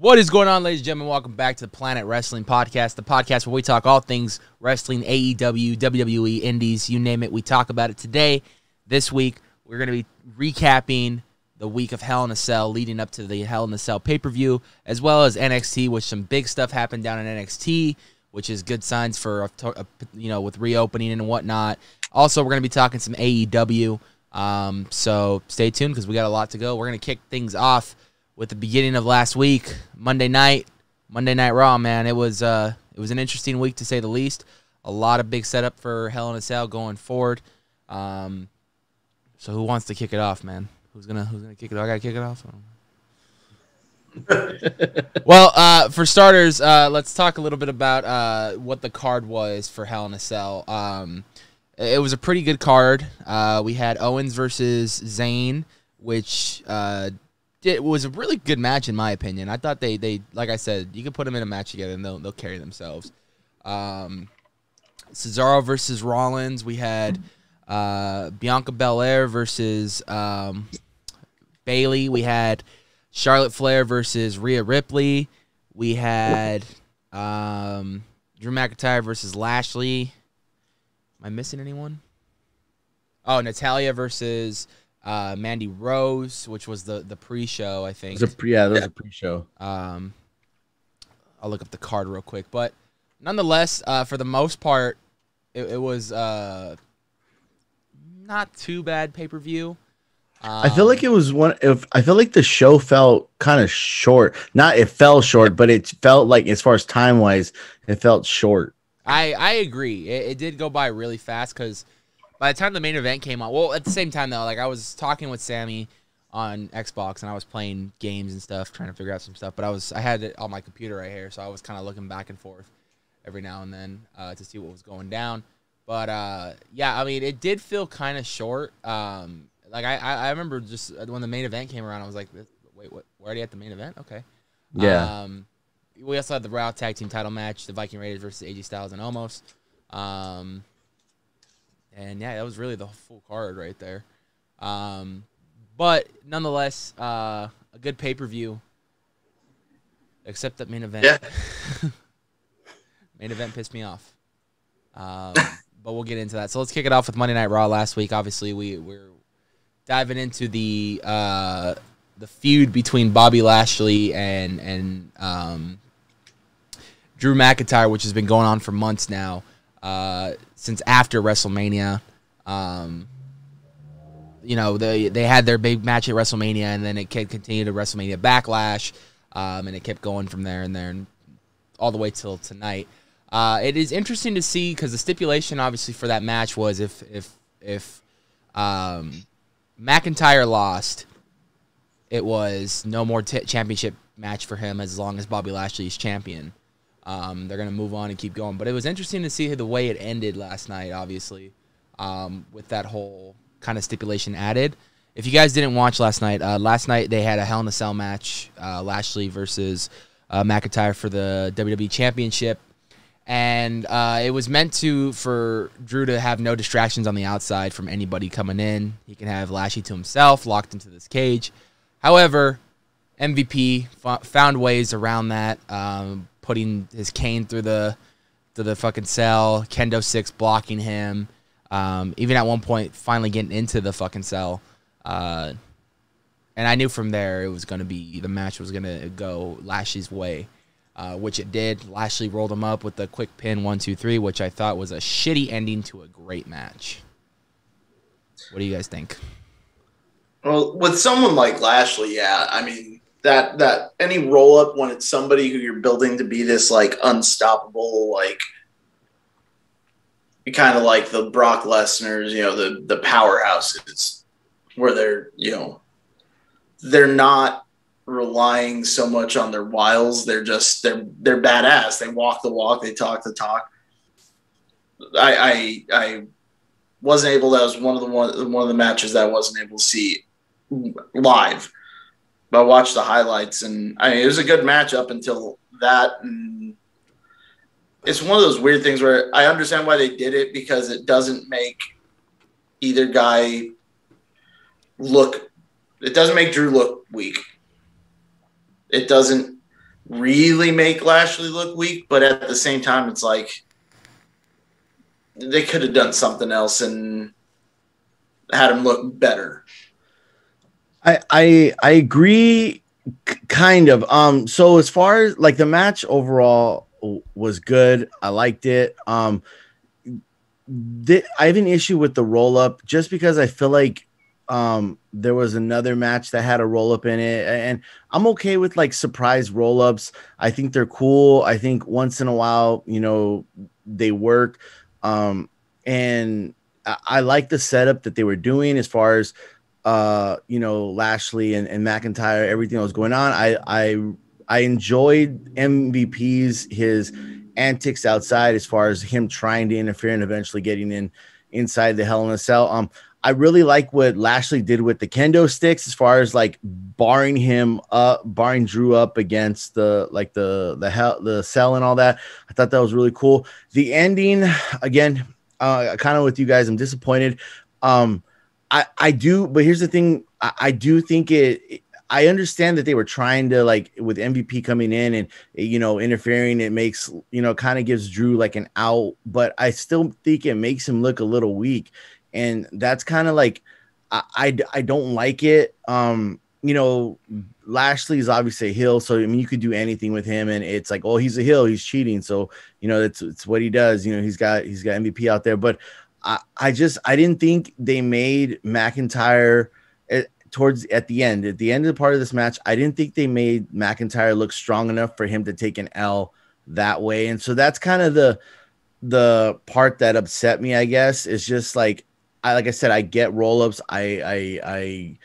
What is going on, ladies and gentlemen? Welcome back to the Planet Wrestling Podcast, the podcast where we talk all things wrestling, AEW, WWE, Indies, you name it. We talk about it today. This week, we're going to be recapping the week of Hell in a Cell leading up to the Hell in a Cell pay-per-view, as well as NXT, which some big stuff happened down in NXT, which is good signs for, with reopening and whatnot. Also, we're going to be talking some AEW, so stay tuned because we got a lot to go. We're going to kick things off with the beginning of last week, Monday Night Raw, man. It was an interesting week, to say the least. A lot of big setup for Hell in a Cell going forward. So who wants to kick it off, man? Who's gonna kick it off? I gotta kick it off. Well, for starters, let's talk a little bit about what the card was for Hell in a Cell. It was a pretty good card. We had Owens versus Zayn, which it was a really good match in my opinion. I thought they like I said, you could put them in a match together and they'll carry themselves. Cesaro versus Rollins. We had Bianca Belair versus Bayley. We had Charlotte Flair versus Rhea Ripley. We had Drew McIntyre versus Lashley. Am I missing anyone? Oh, Natalya versus Mandy Rose, which was the pre-show, I think. That was a pre-show. I'll look up the card real quick. But nonetheless, for the most part, it was not too bad pay-per-view. I feel like it was I feel like the show felt kind of short. Not it fell short, but it felt like, as far as time-wise, it felt short. I agree. It did go by really fast because by the time the main event came on, well, at the same time, though, like I was talking with Sami on Xbox, and I was playing games and stuff, trying to figure out some stuff, but I had it on my computer right here, so I was kind of looking back and forth every now and then to see what was going down. But, yeah, I mean, it did feel kind of short. Like, I remember just when the main event came around, I was like, wait, what? We're already at the main event? Okay. Yeah. We also had the Raw Tag Team title match, the Viking Raiders versus AJ Styles and Omos. And, yeah, that was really the full card right there. But, nonetheless, a good pay-per-view, except that main event. Yeah. Main event pissed me off. But we'll get into that. So let's kick it off with Monday Night Raw last week. Obviously, we're diving into the feud between Bobby Lashley and Drew McIntyre, which has been going on for months now. Since after WrestleMania, they had their big match at WrestleMania, and then it continued to WrestleMania Backlash, and it kept going from there and all the way till tonight. It is interesting to see because the stipulation, obviously, for that match was if McIntyre lost, it was no more championship match for him as long as Bobby Lashley is champion. They're going to move on and keep going. But it was interesting to see the way it ended last night, obviously, with that whole kind of stipulation added. If you guys didn't watch last night they had a Hell in a Cell match, Lashley versus McIntyre for the WWE Championship. And it was meant for Drew to have no distractions on the outside from anybody coming in. He can have Lashley to himself, locked into this cage. However, MVP found ways around that, putting his cane through the fucking cell, Kendo 6 blocking him, even at one point finally getting into the fucking cell. And I knew from there the match was going to go Lashley's way, which it did. Lashley rolled him up with the quick pin 1, 2, 3, which I thought was a shitty ending to a great match. What do you guys think? Well, with someone like Lashley, yeah, I mean, that any roll up when it's somebody who you're building to be this like unstoppable, like kind of like the Brock Lesnar's, the powerhouses where they're not relying so much on their wiles. They're badass. They walk the walk. They talk the talk. I wasn't able. That was one of the matches that I wasn't able to see live. But I watched the highlights, and I mean, it was a good match up until that. And it's one of those weird things where I understand why they did it because it doesn't make either guy look. It doesn't make Drew look weak. It doesn't really make Lashley look weak, but at the same time, it's like they could have done something else and had him look better. I agree, kind of. So as far as like the match overall was good, I liked it. I have an issue with the roll up just because I feel like there was another match that had a roll up in it, and I'm okay with like surprise roll ups. I think they're cool. I think once in a while, they work. And I like the setup that they were doing as far as Lashley and McIntyre, everything that was going on. I enjoyed MVP's his antics outside as far as him trying to interfere and eventually getting inside the Hell in a Cell. I really like what Lashley did with the kendo sticks as far as like barring Drew up against the cell and all that. I thought that was really cool. The ending, again, kind of with you guys, I'm disappointed. I do, but here's the thing. I do think I understand that they were trying to, like, with MVP coming in and, interfering, it makes, kind of gives Drew like an out, but I still think it makes him look a little weak. And that's kind of like, I don't like it. Lashley's obviously a heel. So, I mean, you could do anything with him and it's like, oh, he's a heel, he's cheating. So, it's what he does. He's got MVP out there, but I didn't think they made McIntyre at the end of the part of this match. I didn't think they made McIntyre look strong enough for him to take an L that way. And so that's kind of the part that upset me, I guess. It's just like I said, I get roll-ups. I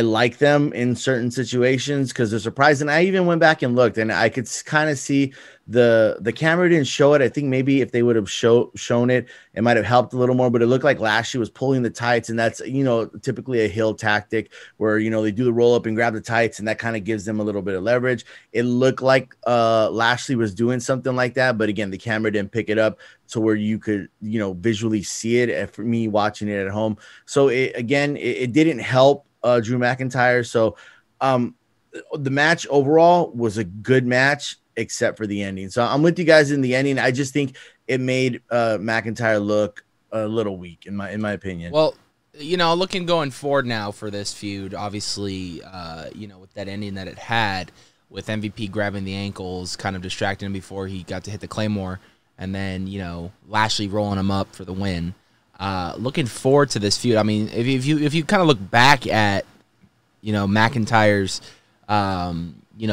like them in certain situations because they're surprising. I even went back and looked, and I could kind of see the camera didn't show it. I think maybe if they would have shown it, it might have helped a little more. But it looked like Lashley was pulling the tights, and that's typically a heel tactic where they do the roll up and grab the tights, and that kind of gives them a little bit of leverage. It looked like Lashley was doing something like that, but again, the camera didn't pick it up to where you could visually see it. For me watching it at home, so it didn't help Drew McIntyre. So the match overall was a good match except for the ending. So I'm with you guys in the ending. I just think it made McIntyre look a little weak in my opinion. Well, looking going forward now for this feud, obviously, with that ending that it had, with MVP grabbing the ankles, kind of distracting him before he got to hit the Claymore, and then Lashley rolling him up for the win. Looking forward to this feud. I mean, if you kind of look back at McIntyre's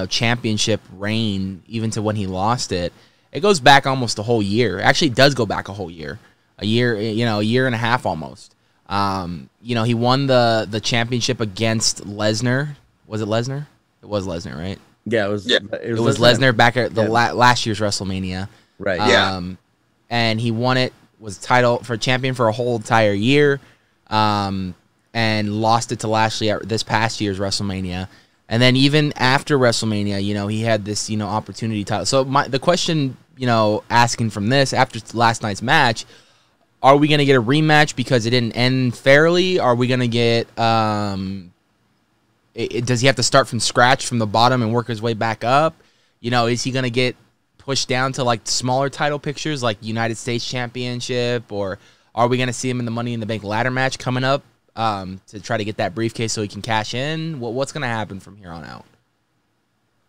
championship reign, even to when he lost it, it goes back almost a whole year. Actually, it does go back a whole year, a year and a half almost. He won the championship against Lesnar. Was it Lesnar? It was Lesnar, right? Yeah, it was. Yeah. It was Lesnar back at the last year's WrestleMania. Right. Yeah. And he won it. Was title for champion for a whole entire year, and lost it to Lashley at this past year's WrestleMania. And then even after WrestleMania, he had this, opportunity title. So the question, asking from this after last night's match, are we going to get a rematch because it didn't end fairly? Are we going to get, does he have to start from scratch from the bottom and work his way back up? Is he going to get pushed down to like smaller title pictures like United States Championship, or are we going to see him in the Money in the Bank ladder match coming up to try to get that briefcase so he can cash in? What's going to happen from here on out?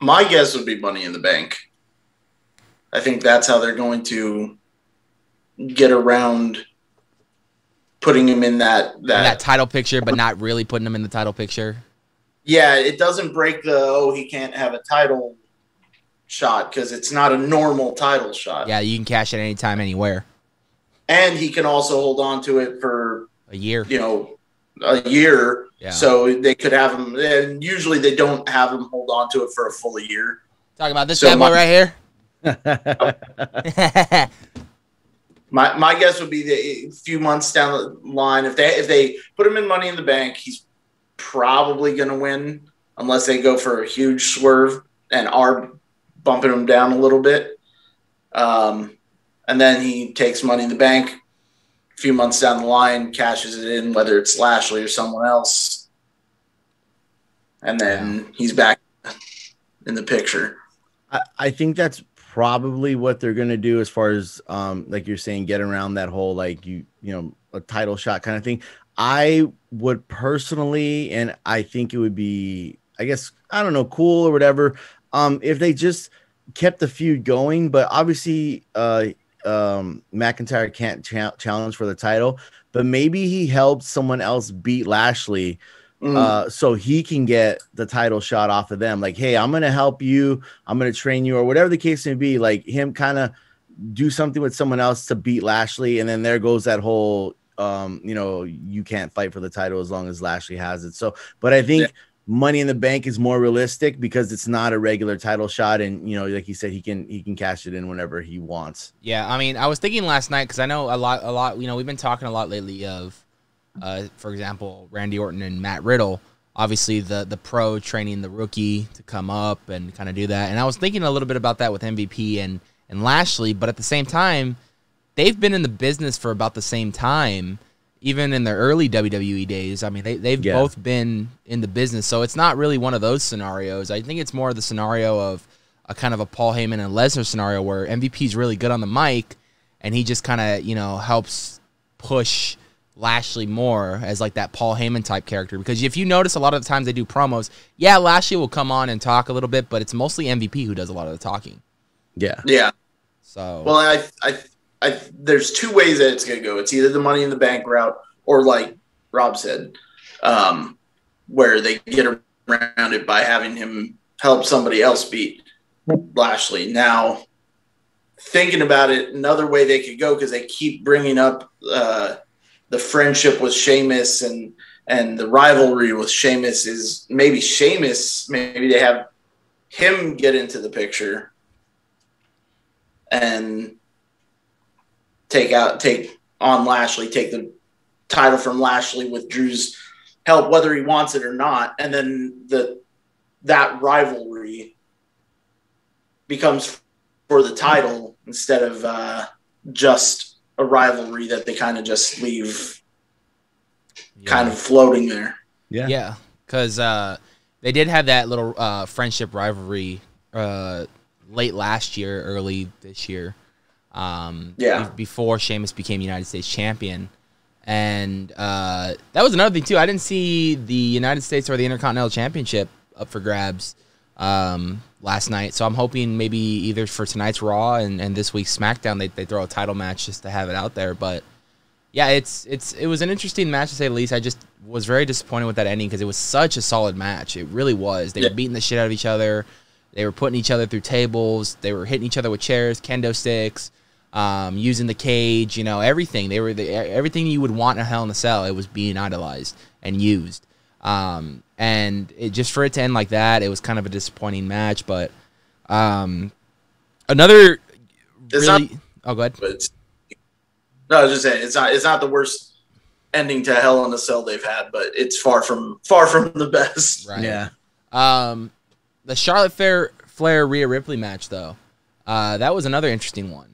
My guess would be Money in the Bank. I think that's how they're going to get around putting him in that title picture, but not really putting him in the title picture. Yeah, it doesn't break he can't have a title shot because it's not a normal title shot. Yeah, you can cash it anytime, anywhere. And he can also hold on to it for a year. A year. Yeah. So they could have him, and usually they don't have him hold on to it for a full year. Talking about this guy right here. My guess would be a few months down the line, if they put him in Money in the Bank, he's probably going to win unless they go for a huge swerve and are bumping him down a little bit. And then he takes Money in the Bank a few months down the line, cashes it in, whether it's Lashley or someone else. And then he's back in the picture. I think that's probably what they're gonna do as far as like you're saying, get around that whole like a title shot kind of thing. I would personally, and I think it would be, I guess, I don't know, cool or whatever, if they just kept the feud going. But obviously, McIntyre can't challenge for the title, but maybe he helped someone else beat Lashley. So he can get the title shot off of them. Like, hey, I'm gonna help you, I'm gonna train you, or whatever the case may be. Like him kind of do something with someone else to beat Lashley, and then there goes that whole you can't fight for the title as long as Lashley has it. So, but I think Money in the Bank is more realistic because it's not a regular title shot, and like you said, he can cash it in whenever he wants. Yeah, I mean, I was thinking last night because I know a lot. We've been talking a lot lately of. For example, Randy Orton and Matt Riddle, obviously the pro training the rookie to come up and kind of do that. And I was thinking a little bit about that with MVP and Lashley, but at the same time, they've been in the business for about the same time, even in their early WWE days. I mean, they've both been in the business, so it's not really one of those scenarios. I think it's more of the scenario of a kind of a Paul Heyman and Lesnar scenario where MVP's really good on the mic, and he just kind of helps push Lashley more as like that Paul Heyman type character, because if you notice a lot of the times they do promos, Lashley will come on and talk a little bit, but it's mostly MVP who does a lot of the talking. Yeah. So well, I there's two ways that it's gonna go. It's either the Money in the Bank route or like Rob said, where they get around it by having him help somebody else beat Lashley. Now, thinking about it, another way they could go, because they keep bringing up the friendship with Sheamus and the rivalry with Sheamus, is maybe they have him get into the picture and take on Lashley, take the title from Lashley with Drew's help, whether he wants it or not. And then that rivalry becomes for the title instead of just a rivalry that they kind of just leave kind of floating there. Yeah. Because they did have that little friendship rivalry late last year, early this year. Before Sheamus became United States champion. And that was another thing, too. I didn't see the United States or the Intercontinental Championship up for grabs last night. So I'm hoping maybe either for tonight's Raw and this week's SmackDown, they throw a title match just to have it out there. But, yeah, it was an interesting match, to say the least. I just was very disappointed with that ending because it was such a solid match. It really was. They were beating the shit out of each other. They were putting each other through tables. They were hitting each other with chairs, kendo sticks, using the cage, everything. Everything you would want in a Hell in a Cell, it was being idolized and used. And just for it to end like that, it was kind of a disappointing match. But another really... Oh, go ahead. No, I was just saying, it's not the worst ending to Hell in a Cell they've had, but it's far from the best. Right. Yeah. The Charlotte Flair Rhea Ripley match, though, that was another interesting one.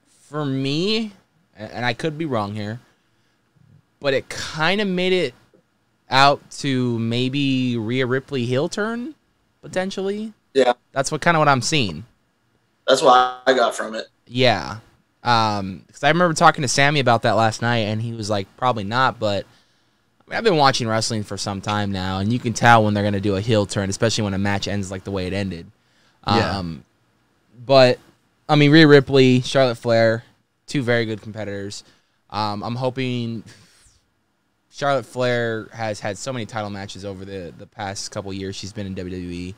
For me, and I could be wrong here, but it kind of made it out to maybe Rhea Ripley heel turn, potentially. Yeah. That's what I'm seeing. That's what I got from it. Yeah. Because I remember talking to Sami about that last night, and he was like, probably not, but I've been watching wrestling for some time now, and you can tell when they're going to do a heel turn, especially when a match ends like the way it ended. But, I mean, Rhea Ripley, Charlotte Flair, two very good competitors. I'm hoping Charlotte Flair has had so many title matches over the past couple years she's been in WWE.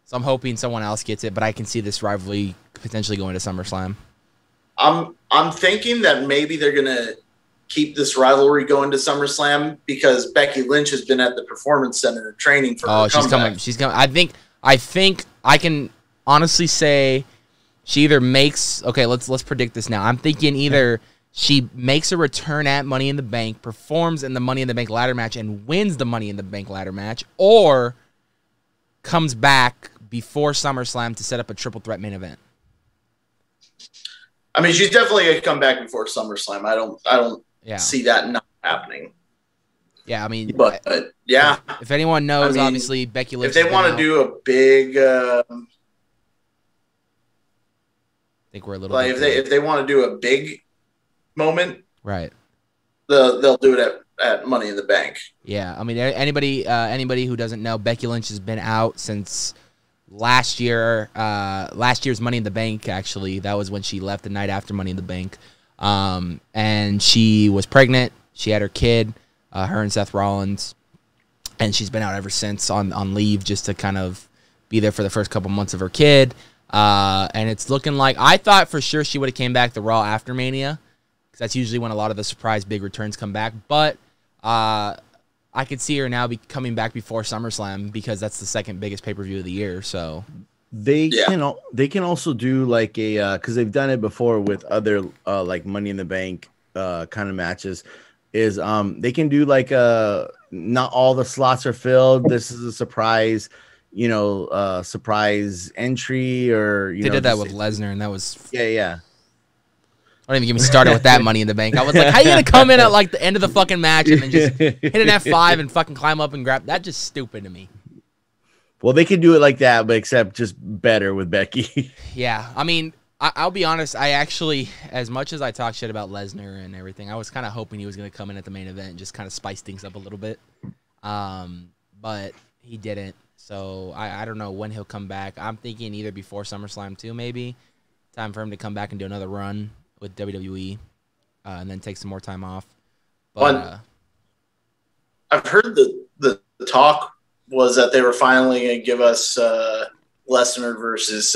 So I'm hoping someone else gets it, but I can see this rivalry potentially going to SummerSlam. I'm thinking that maybe they're going to keep this rivalry going to SummerSlam because Becky Lynch has been at the Performance Center training for her comeback. She's coming. I think I can honestly say she either makes... Okay, let's predict this now. I'm thinking either she makes a return at Money in the Bank, performs in the Money in the Bank ladder match, and wins the Money in the Bank ladder match, or comes back before SummerSlam to set up a triple threat main event. I mean, she's definitely going to come back before SummerSlam. I don't see that not happening. Yeah, I mean, But yeah, if anyone knows, I mean, obviously Becky Lynch. If they want to do a big, I think we're a little like bit if they want to do a big moment, right. they'll do it at Money in the Bank. Yeah, I mean, anybody who doesn't know, Becky Lynch has been out since last year's Money in the Bank. Actually, that was when she left the night after Money in the Bank, and she was pregnant. She had her kid, her and Seth Rollins, and she's been out ever since on leave just to kind of be there for the first couple months of her kid. And it's looking like, I thought for sure she would have came back the Raw after Mania, because that's usually when a lot of the surprise big returns come back. But I could see her now coming back before SummerSlam, because that's the second biggest pay-per-view of the year. So they can also do like a because they've done it before with other like Money in the Bank kind of matches. Is they can do like not all the slots are filled. This is a surprise, surprise entry, or they did that with Lesnar, and that was yeah. Don't even get me started with that Money in the Bank. I was like, how you gonna come in at like the end of the fucking match and then just hit an F5 and fucking climb up and grab? That's just stupid to me. Well, they could do it like that, but except just better with Becky. Yeah, I mean, I'll be honest. I actually, as much as I talk shit about Lesnar and everything, I was kind of hoping he was going to come in at the main event and just kind of spice things up a little bit. But he didn't. So I don't know when he'll come back. I'm thinking either before SummerSlam 2, maybe. Time for him to come back and do another run with WWE, and then take some more time off. But I've heard the talk was that they were finally going to give us Lesnar versus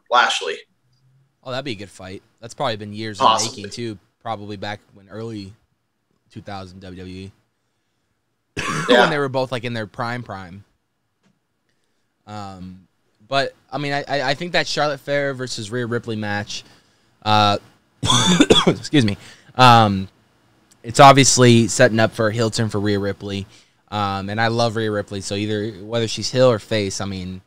Lashley. Oh, that'd be a good fight. That's probably been years in the making, too. Probably back when early 2000 WWE. Yeah. When they were both, like, in their prime. But, I mean, I think that Charlotte Flair versus Rhea Ripley match, excuse me, it's obviously setting up for a heel turn for Rhea Ripley. And I love Rhea Ripley, so either whether she's heel or face, I mean,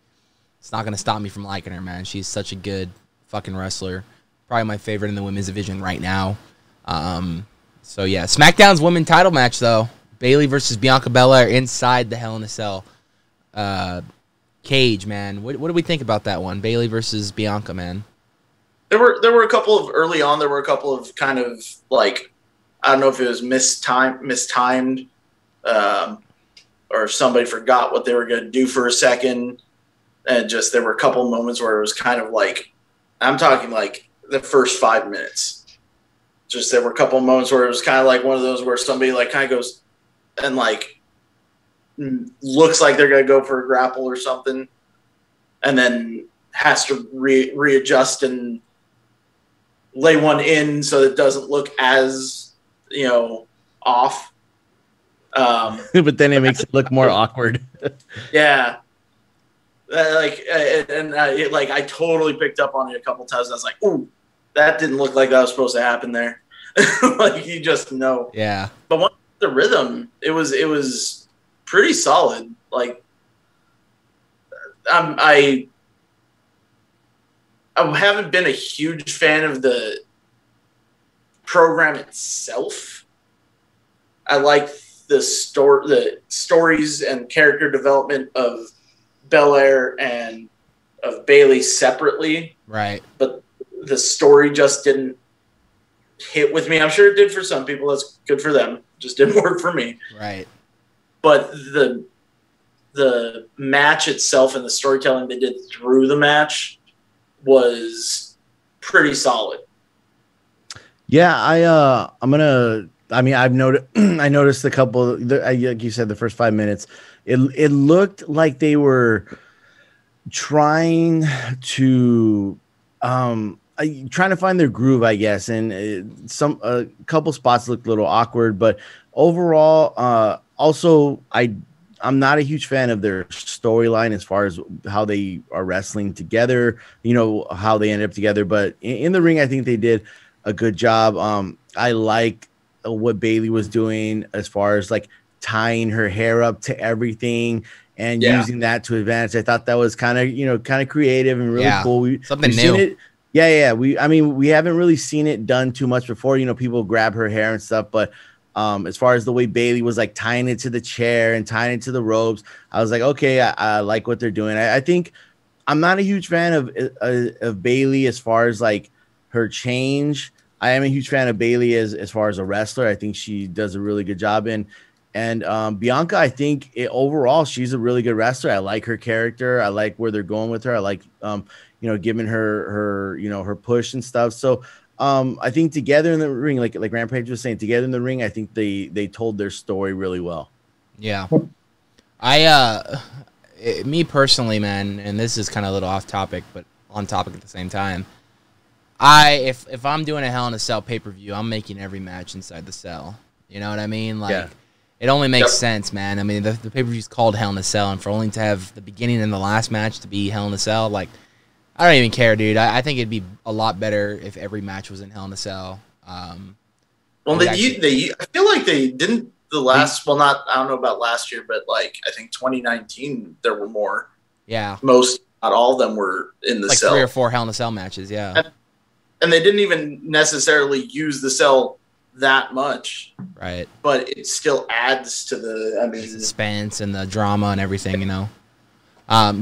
it's not going to stop me from liking her, man. She's such a good fucking wrestler. Probably my favorite in the women's division right now. So yeah, SmackDown's women's title match though. Bayley versus Bianca Belair inside the Hell in a Cell cage, man. What do we think about that one? Bayley versus Bianca, man. There were a couple of early on. There were a couple of kind of like, I don't know if it was mistimed, or if somebody forgot what they were going to do for a second, and just there were a couple of moments where it was kind of like, I'm talking like the first 5 minutes. Just there were a couple of moments where it was kind of like one of those where somebody like kind of goes and like looks like they're going to go for a grapple or something, and then has to readjust and lay one in so it doesn't look as, off. But then it makes it look more awkward. Yeah. I totally picked up on it a couple times. I was like, ooh, that didn't look like that was supposed to happen there. Like, you just know. Yeah. But once the rhythm, it was pretty solid. Like, I haven't been a huge fan of the program itself. I like the stories and character development of Belair and of Bayley separately. Right. But the story just didn't hit with me. I'm sure it did for some people. That's good for them. Just didn't work for me. Right. But the match itself and the storytelling they did through the match was pretty solid. Yeah, I've noticed. I noticed a couple. Like you said, the first 5 minutes, it looked like they were trying to find their groove, I guess. And a couple spots looked a little awkward, but overall, also I'm not a huge fan of their storyline as far as how they are wrestling together. How they ended up together, but in the ring, I think they did a good job. I like what Bayley was doing as far as like tying her hair up to everything and using that to advance. I thought that was kind of creative and really cool. Something new. Yeah. We haven't really seen it done too much before. People grab her hair and stuff, but As far as the way Bayley was like tying it to the chair and tying it to the ropes, I was like, okay, I like what they're doing. I think I'm not a huge fan of Bayley as far as like her change. I am a huge fan of Bayley as far as a wrestler. I think she does a really good job in. And Bianca, I think overall she's a really good wrestler. I like her character. I like where they're going with her. I like giving her her push and stuff. So I think together in the ring, like Rampage was saying, together in the ring, I think they told their story really well. Yeah. Me personally, man, and this is kind of a little off topic, but on topic at the same time. If I'm doing a Hell in a Cell pay-per-view, I'm making every match inside the cell. You know what I mean? Like, yeah. It only makes sense, man. I mean, the pay-per-view's called Hell in a Cell, and for only to have the beginning and the last match to be Hell in a Cell, like, I don't even care, dude. I think it'd be a lot better if every match was in Hell in a Cell. Well, I feel like they didn't the last. Well, I don't know about last year, but like I think 2019 there were more. Yeah, not all of them were in the like cell. 3 or 4 Hell in a Cell matches. Yeah, and they didn't even necessarily use the cell that much, right? But it still adds to the suspense and the drama and everything, you know.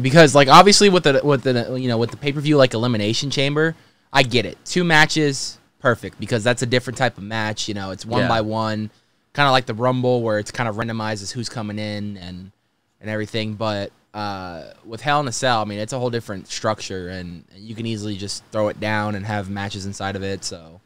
Because like obviously with the pay-per-view like Elimination Chamber, I get it. 2 matches, perfect, because that's a different type of match, you know. It's one by one, kind of like the Rumble where it's kind of randomized as who's coming in and everything. But with Hell in a Cell, I mean, it's a whole different structure, and you can easily just throw it down and have matches inside of it. So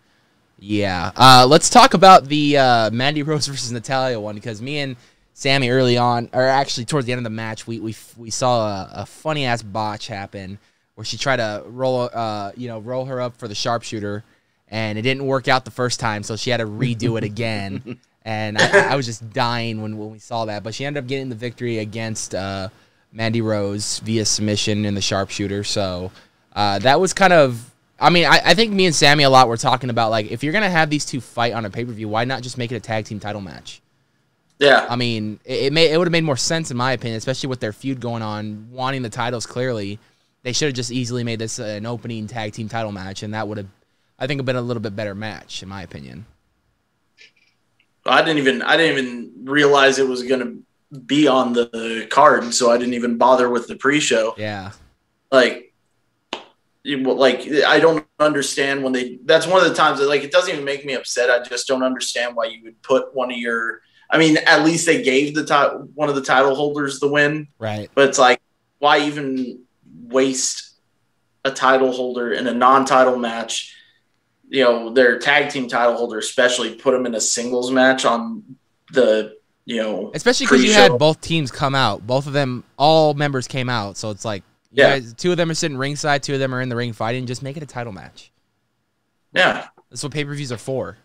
yeah, let's talk about the Mandy Rose versus Natalya one, because me and Sami early on, or actually towards the end of the match, we saw a funny ass botch happen where she tried to roll her up for the sharpshooter, and it didn't work out the first time, so she had to redo it again. And I was just dying when we saw that, but she ended up getting the victory against Mandy Rose via submission in the sharpshooter. So that was kind of, I mean, I think me and Sami a lot were talking about, like, if you're gonna have these two fight on a pay-per-view, why not just make it a tag team title match? Yeah, I mean, it would have made more sense in my opinion, especially with their feud going on, wanting the titles clearly. They should have just easily made this an opening tag team title match, and that would have, I think, been a little bit better match in my opinion. I didn't even realize it was going to be on the card, so I didn't even bother with the pre-show. Yeah, like I don't understand when they. That's one of the times that, like, it doesn't even make me upset. I just don't understand why you would put one of your. I mean, at least they gave one of the title holders the win, right? But it's like, why even waste a title holder in a non-title match? You know, their tag team title holder, especially, put them in a singles match on the, especially because you had both teams come out. Both of them, all members came out. So it's like, you guys, 2 of them are sitting ringside, 2 of them are in the ring fighting. Just make it a title match. Yeah. That's what pay-per-views are for.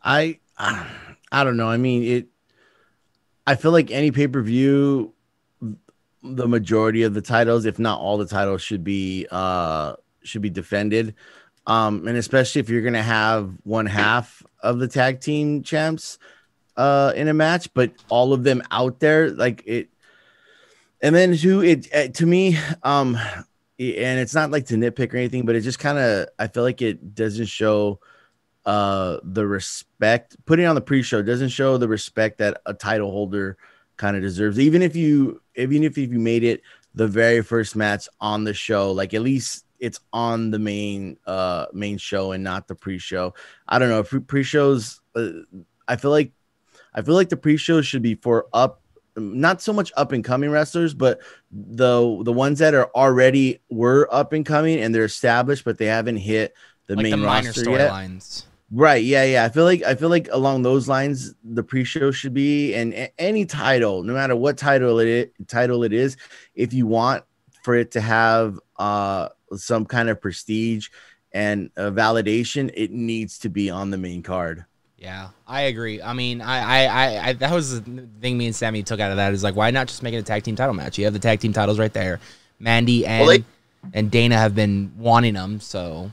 I don't know. I mean, I feel like any pay-per-view, the majority of the titles, if not all the titles, should be defended. And especially if you're going to have one half of the tag team champs in a match, but all of them out there, like it. And then to me, and it's not like to nitpick or anything, but it just kind of, I feel like it doesn't show the respect. Putting on the pre-show doesn't show the respect that a title holder kind of deserves. Even if you made it the very first match on the show, like at least it's on the main show and not the pre-show. I don't know. Pre-shows, I feel like the pre-shows should be for not so much up and coming wrestlers, but the ones that were up and coming and they're established, but they haven't hit the like main the minor roster yet. Storylines. Right. Yeah. I feel like along those lines, the pre-show should be, and any title, no matter what title it is, if you want for it to have some kind of prestige and validation, it needs to be on the main card. Yeah, I agree. I mean, I that was the thing me and Sami took out of that, is like, why not just make it a tag team title match? You have the tag team titles right there. Mandy and Dana have been wanting them, so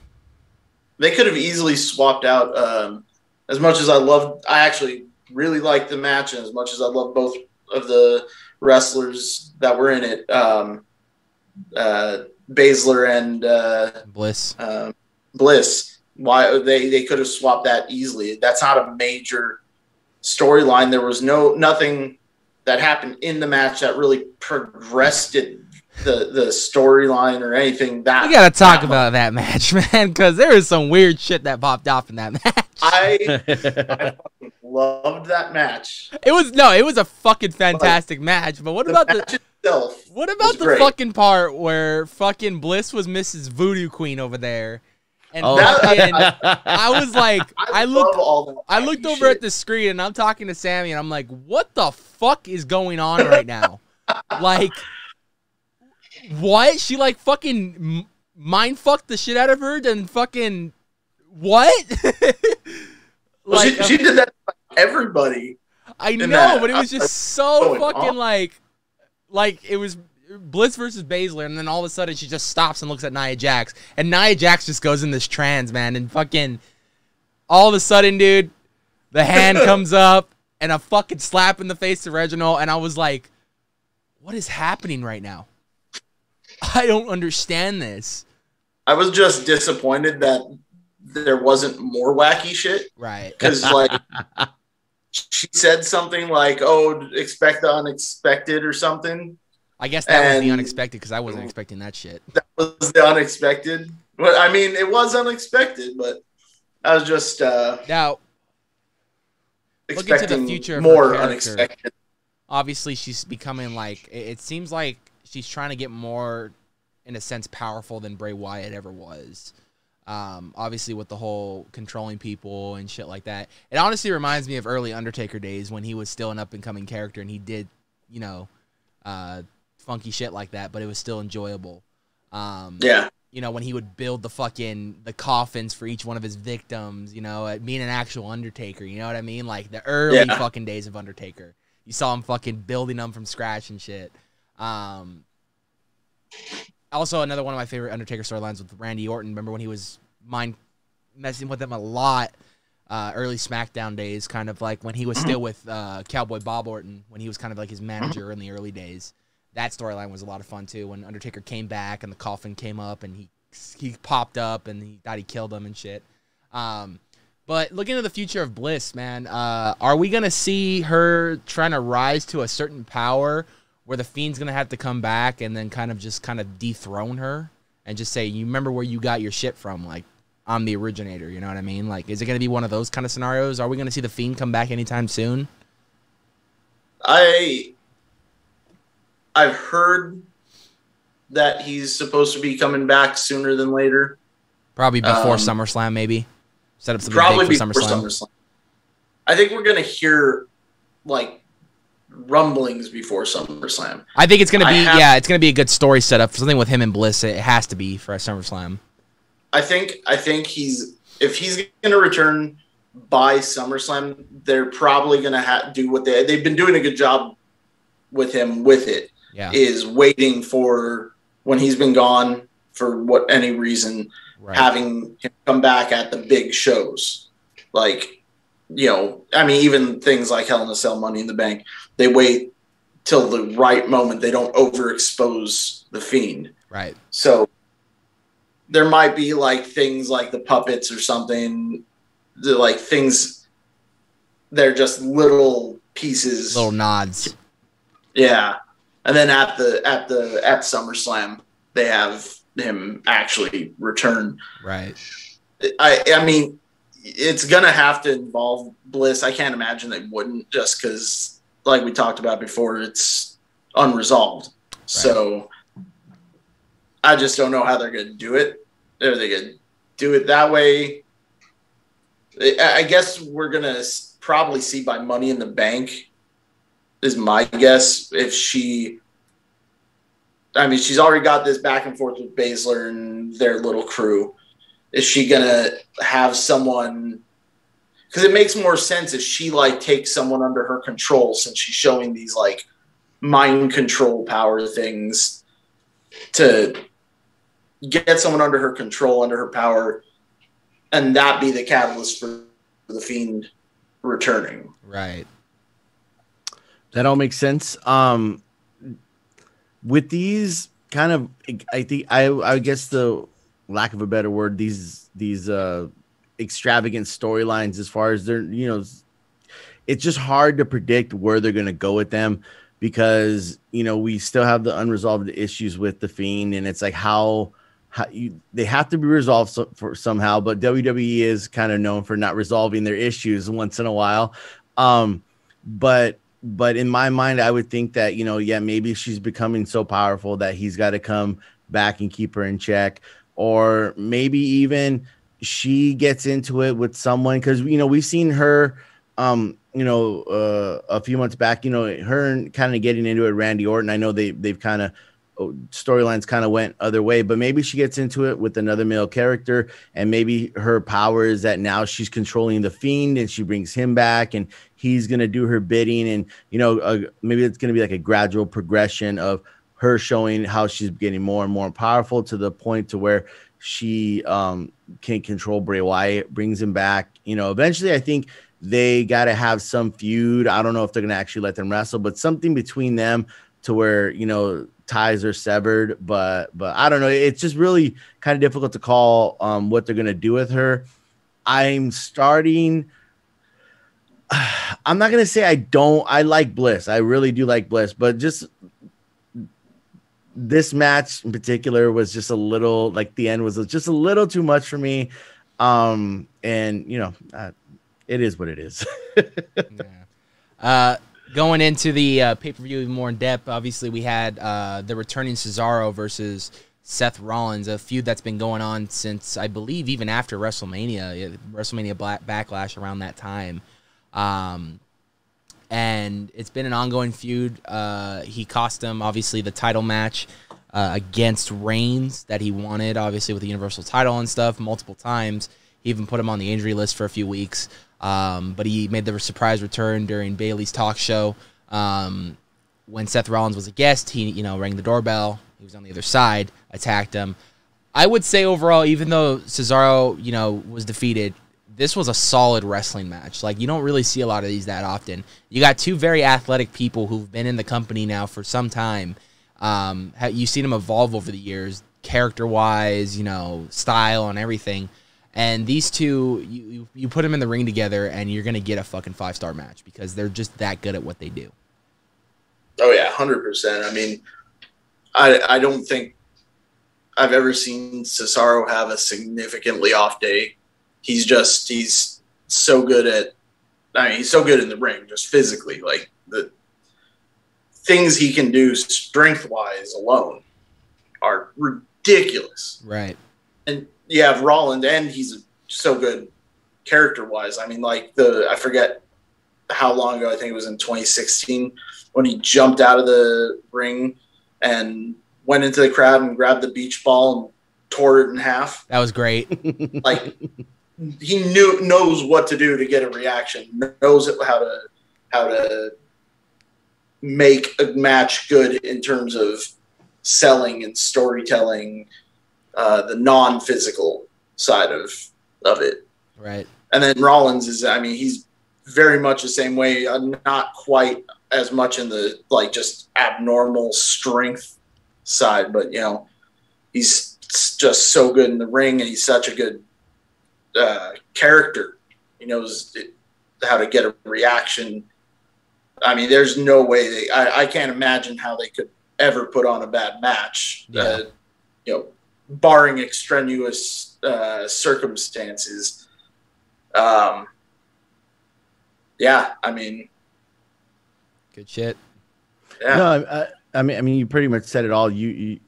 they could have easily swapped out. As much as I actually really liked the match, and as much as I love both of the wrestlers that were in it, Baszler and Bliss. Bliss. Why they could have swapped that easily. That's not a major storyline. There was nothing that happened in the match that really progressed it, the storyline or anything. That we gotta talk about that match, man, because there is some weird shit that popped off in that match. I fucking loved that match. It was a fucking fantastic match. But what about match itself? What about the fucking part where fucking Bliss was Mrs. Voodoo Queen over there? And I was like, I looked over at the screen and I'm talking to Sami and I'm like, what the fuck is going on right now? Like, what? She like fucking mind fucked the shit out of her, then fucking what? Well, like, she did that to everybody. I know, but it was just so fucking like it was Bliss versus Baszler, and then all of a sudden she just stops and looks at Nia Jax, and Nia Jax just goes in this trance, man, and fucking all of a sudden, dude, the hand comes up and a fucking slap in the face to Reginald, and I was like, what is happening right now? I don't understand this. I was just disappointed that there wasn't more wacky shit. Right. Because, like, she said something like, oh, expect the unexpected or something. I guess that was the unexpected because I wasn't expecting that shit. That was the unexpected. Well, I mean, it was unexpected, but I was just now expecting look into the future of more unexpected. Obviously, she's becoming like, it seems like she's trying to get more, in a sense, powerful than Bray Wyatt ever was. Obviously, with the whole controlling people and shit like that. It honestly reminds me of early Undertaker days when he was still an up-and-coming character and he did, you know, funky shit like that, but it was still enjoyable. Yeah. You know, when he would build the coffins for each one of his victims, you know, being an actual Undertaker, you know what I mean? Like the early fucking days of Undertaker. You saw him fucking building them from scratch and shit. Also, another one of my favorite Undertaker storylines with Randy Orton. Remember when he was mind messing with him a lot? Early SmackDown days, kind of like when he was still with Cowboy Bob Orton, when he was kind of like his manager in the early days. That storyline was a lot of fun too. When Undertaker came back and the coffin came up and he popped up and he thought he killed him and shit. But looking at the future of Bliss, man, are we gonna see her trying to rise to a certain power where the Fiend's gonna have to come back and then kind of dethrone her and just say, you remember where you got your shit from? Like, I'm the originator, you know what I mean? Like, is it gonna be one of those kind of scenarios? Are we gonna see the Fiend come back anytime soon? I've heard that he's supposed to be coming back sooner than later. Probably before SummerSlam, maybe. Set up something probably big for before SummerSlam. I think we're going to hear, like, rumblings before SummerSlam. I think it's going to be, it's going to be a good story setup. Something with him and Bliss, it has to be for a SummerSlam. I think if he's going to return by SummerSlam, they're probably going to do what they've been doing a good job with him with it. Yeah. Is waiting for when he's been gone for any reason, having him come back at the big shows. Like, you know, I mean, even things like Hell in a Cell, Money in the Bank, they wait till the right moment. They don't overexpose the Fiend. Right. So there might be like things like the puppets or something, like things, they're just little pieces. Little nods. Yeah. And then at SummerSlam, they have him actually return. Right. I mean, it's gonna have to involve Bliss. I can't imagine they wouldn't, just because, like we talked about before, it's unresolved. Right. So I just don't know how they're gonna do it. Are they gonna do it that way? I guess we're gonna probably see by Money in the Bank. Is my guess. If she's already got this back and forth with Baszler and their little crew. Is she gonna have someone? Because it makes more sense if she like takes someone under her control, since she's showing these like mind control power things, to get someone under her control, under her power, and that be the catalyst for the Fiend returning. Right. That all makes sense. With these kind of, I think I guess the lack of a better word, these extravagant storylines as far as it's just hard to predict where they're going to go with them because, we still have the unresolved issues with the Fiend, and it's like they have to be resolved somehow, but WWE is kind of known for not resolving their issues once in a while. But in my mind, I would think that, maybe she's becoming so powerful that he's got to come back and keep her in check, or maybe even she gets into it with someone. Cause we've seen her, a few months back, her kind of getting into it, Randy Orton. I know they've kind of storylines kind of went other way, but maybe she gets into it with another male character, and maybe her power is that now she's controlling the Fiend and she brings him back and he's going to do her bidding. And, maybe it's going to be like a gradual progression of her showing how she's getting more and more powerful to the point to where she can control Bray Wyatt, brings him back. Eventually I think they got to have some feud. I don't know if they're going to actually let them wrestle, but something between them to where, ties are severed, but I don't know. It's just really kind of difficult to call what they're going to do with her. I'm not going to say I like Bliss. I really do like Bliss, but just this match in particular was just a little, like, the end was just a little too much for me. And it is what it is. Yeah. Going into the pay-per-view even more in depth, obviously we had the returning Cesaro versus Seth Rollins, a feud that's been going on since, I believe, even after WrestleMania Backlash around that time. And it's been an ongoing feud. He cost him, obviously, the title match against Reigns that he wanted, obviously, with the Universal title and stuff multiple times. He even put him on the injury list for a few weeks. But he made the surprise return during Bayley's talk show. When Seth Rollins was a guest, he, rang the doorbell. He was on the other side, attacked him. I would say overall, even though Cesaro, was defeated, this was a solid wrestling match. Like, you don't really see a lot of these that often. You got two very athletic people who've been in the company now for some time. You've seen them evolve over the years, character-wise, style and everything. And these two, you put them in the ring together, and you're going to get a fucking 5-star match because they're just that good at what they do. Oh, yeah, 100%. I mean, I don't think I've ever seen Cesaro have a significantly off day. He's so good he's so good in the ring, just physically. Like, the things he can do strength-wise alone are ridiculous. Right. And you have Rollins, and he's so good character-wise. I mean, like, I forget how long ago, I think it was in 2016, when he jumped out of the ring and went into the crowd and grabbed the beach ball and tore it in half. That was great. Like, he knows what to do to get a reaction, knows how to make a match good in terms of selling and storytelling, the non-physical side of it. Right. And then Rollins he's very much the same way, not quite as much in the, like, just abnormal strength side, but, he's just so good in the ring, and he's such a good character. He knows how to get a reaction. I mean, there's no way I can't imagine how they could ever put on a bad match. Yeah. Barring extraneous circumstances. Yeah, I mean, good shit. Yeah. No, I mean, you pretty much said it all. You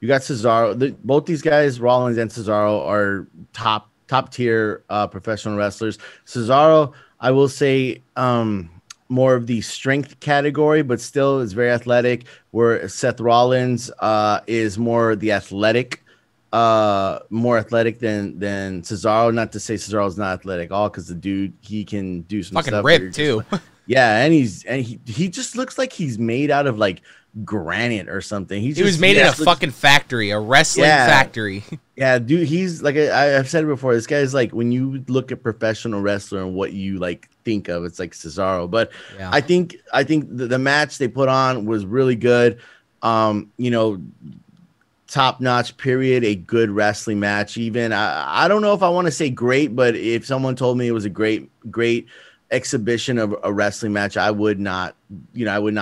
got Cesaro. Both these guys, Rollins and Cesaro, are top tier professional wrestlers. Cesaro, I will say, more of the strength category, but still is very athletic. Where Seth Rollins is more the athletic. More athletic than Cesaro. Not to say Cesaro's not athletic, all because the dude, he can do some fucking stuff ripped too. Yeah, and he just looks like he's made out of, like, granite or something. He was made in a fucking factory, a wrestling factory. Yeah, dude, he's like, I've said it before, this guy's like, when you look at professional wrestler and what you, like, think of, it's like Cesaro. But yeah. I think the match they put on was really good. top-notch, period, a good wrestling match. Even I don't know if I want to say great, but if someone told me it was a great exhibition of a wrestling match, I would not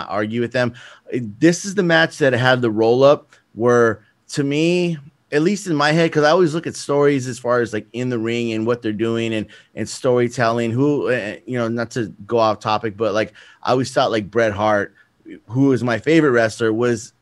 argue with them. This is the match that had the roll-up where, to me, at least in my head, because I always look at stories as far as like in the ring and what they're doing and storytelling, who, not to go off topic, but like I always thought like Bret Hart, who is my favorite wrestler, was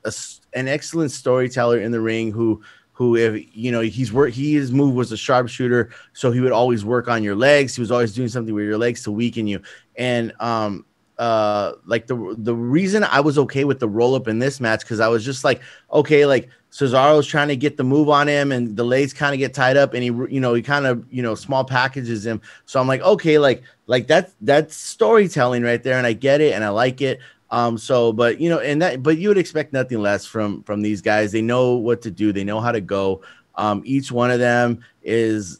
an excellent storyteller in the ring who if his move was a sharpshooter, so he would always work on your legs. He was always doing something with your legs to weaken you. And like the reason I was okay with the roll up in this match, because I was just like, okay, like Cesaro's trying to get the move on him and the legs kind of get tied up and he kind of small packages him. So I'm like, okay, like that's storytelling right there, and I get it and I like it. But you would expect nothing less from these guys. They know what to do. They know how to go. Each one of them is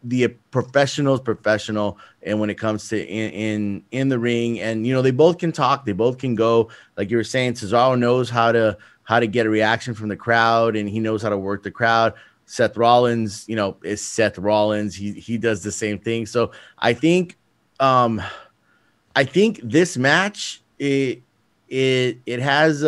the professional. And when it comes to in the ring, and, they both can talk, they both can go, like you were saying, Cesaro knows how to get a reaction from the crowd, and he knows how to work the crowd. Seth Rollins, is Seth Rollins. He does the same thing. So I think this match, it has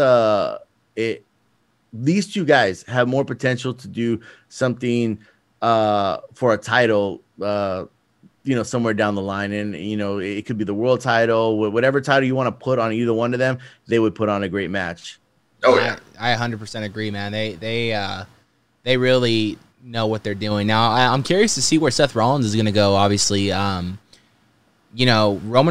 these two guys have more potential to do something for a title, somewhere down the line. And it could be the world title, whatever title you want to put on either one of them, they would put on a great match. Oh yeah, I 100% agree, man. They really know what they're doing. Now I'm curious to see where Seth Rollins is going to go. Obviously, Roman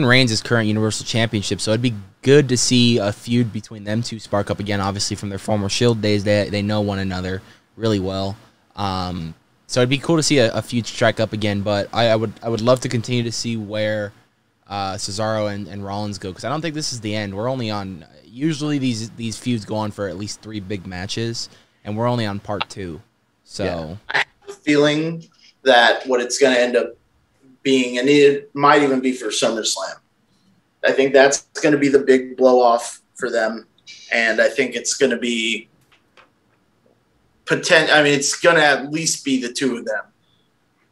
Reigns is current Universal Championship, so it'd be good to see a feud between them two spark up again. Obviously, from their former Shield days, they know one another really well. So it'd be cool to see a feud strike up again. But I would love to continue to see where Cesaro and Rollins go, because I don't think this is the end. We're only on, usually these feuds go on for at least 3 big matches, and we're only on part 2. So yeah. I have a feeling that what it's going to end up being, and it might even be for SummerSlam, I think that's going to be the big blow off for them. And I think it's going to be it's going to at least be the two of them.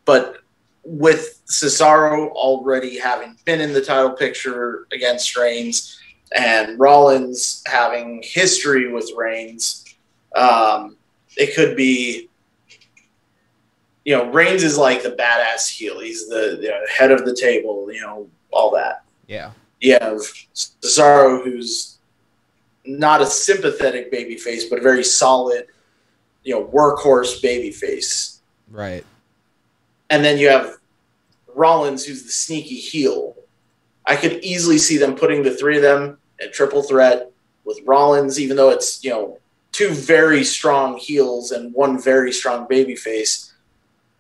But with Cesaro already having been in the title picture against Reigns, and Rollins having history with Reigns, it could be, Reigns is like the badass heel. He's the head of the table, all that. Yeah. You have Cesaro, who's not a sympathetic babyface, but a very solid, workhorse babyface. Right. And then you have Rollins, who's the sneaky heel. I could easily see them putting the 3 of them in triple threat with Rollins, even though it's, 2 very strong heels and 1 very strong babyface,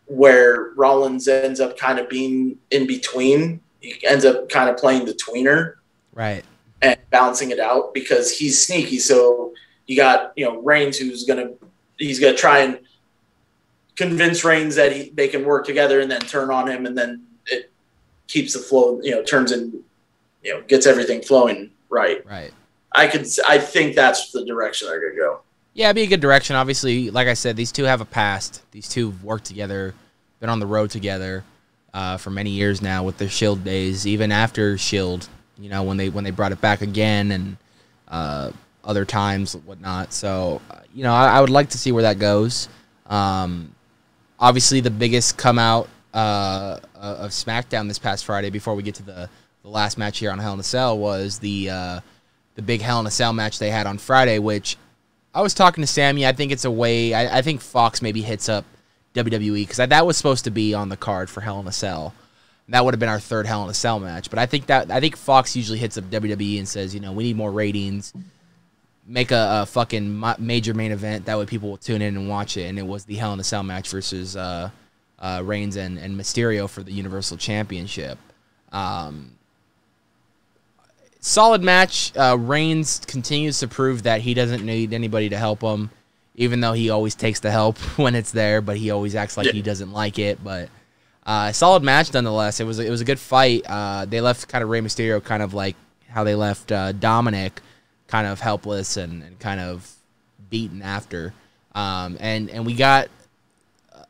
where Rollins ends up kind of being in between. He ends up kind of playing the tweener. Right. And balancing it out because he's sneaky. So you got, Reigns, he's going to try and convince Reigns that they can work together, and then turn on him, and then it keeps the flow, turns in, gets everything flowing right. Right. I think that's the direction they're going to go. Yeah, it'd be a good direction. Obviously, like I said, these two have a past. These two have worked together, been on the road together for many years now with their Shield days, even after Shield, when they brought it back again, and other times, whatnot. So, I would like to see where that goes. Obviously, the biggest come out of SmackDown this past Friday, before we get to the last match here on Hell in a Cell, was the big Hell in a Cell match they had on Friday, which I was talking to Sami. I think it's a way. I think Fox maybe hits up WWE, because that was supposed to be on the card for Hell in a Cell. That would have been our 3rd Hell in a Cell match. But I think Fox usually hits up WWE and says, we need more ratings. Make a fucking major main event. That way people will tune in and watch it. And it was the Hell in a Cell match versus Reigns and Mysterio for the Universal Championship. Solid match. Reigns continues to prove that he doesn't need anybody to help him, even though he always takes the help when it's there, but he always acts like he doesn't like it. But solid match nonetheless. It was a good fight. They left kind of Rey Mysterio kind of like how they left Dominic, kind of helpless and kind of beaten after. And we got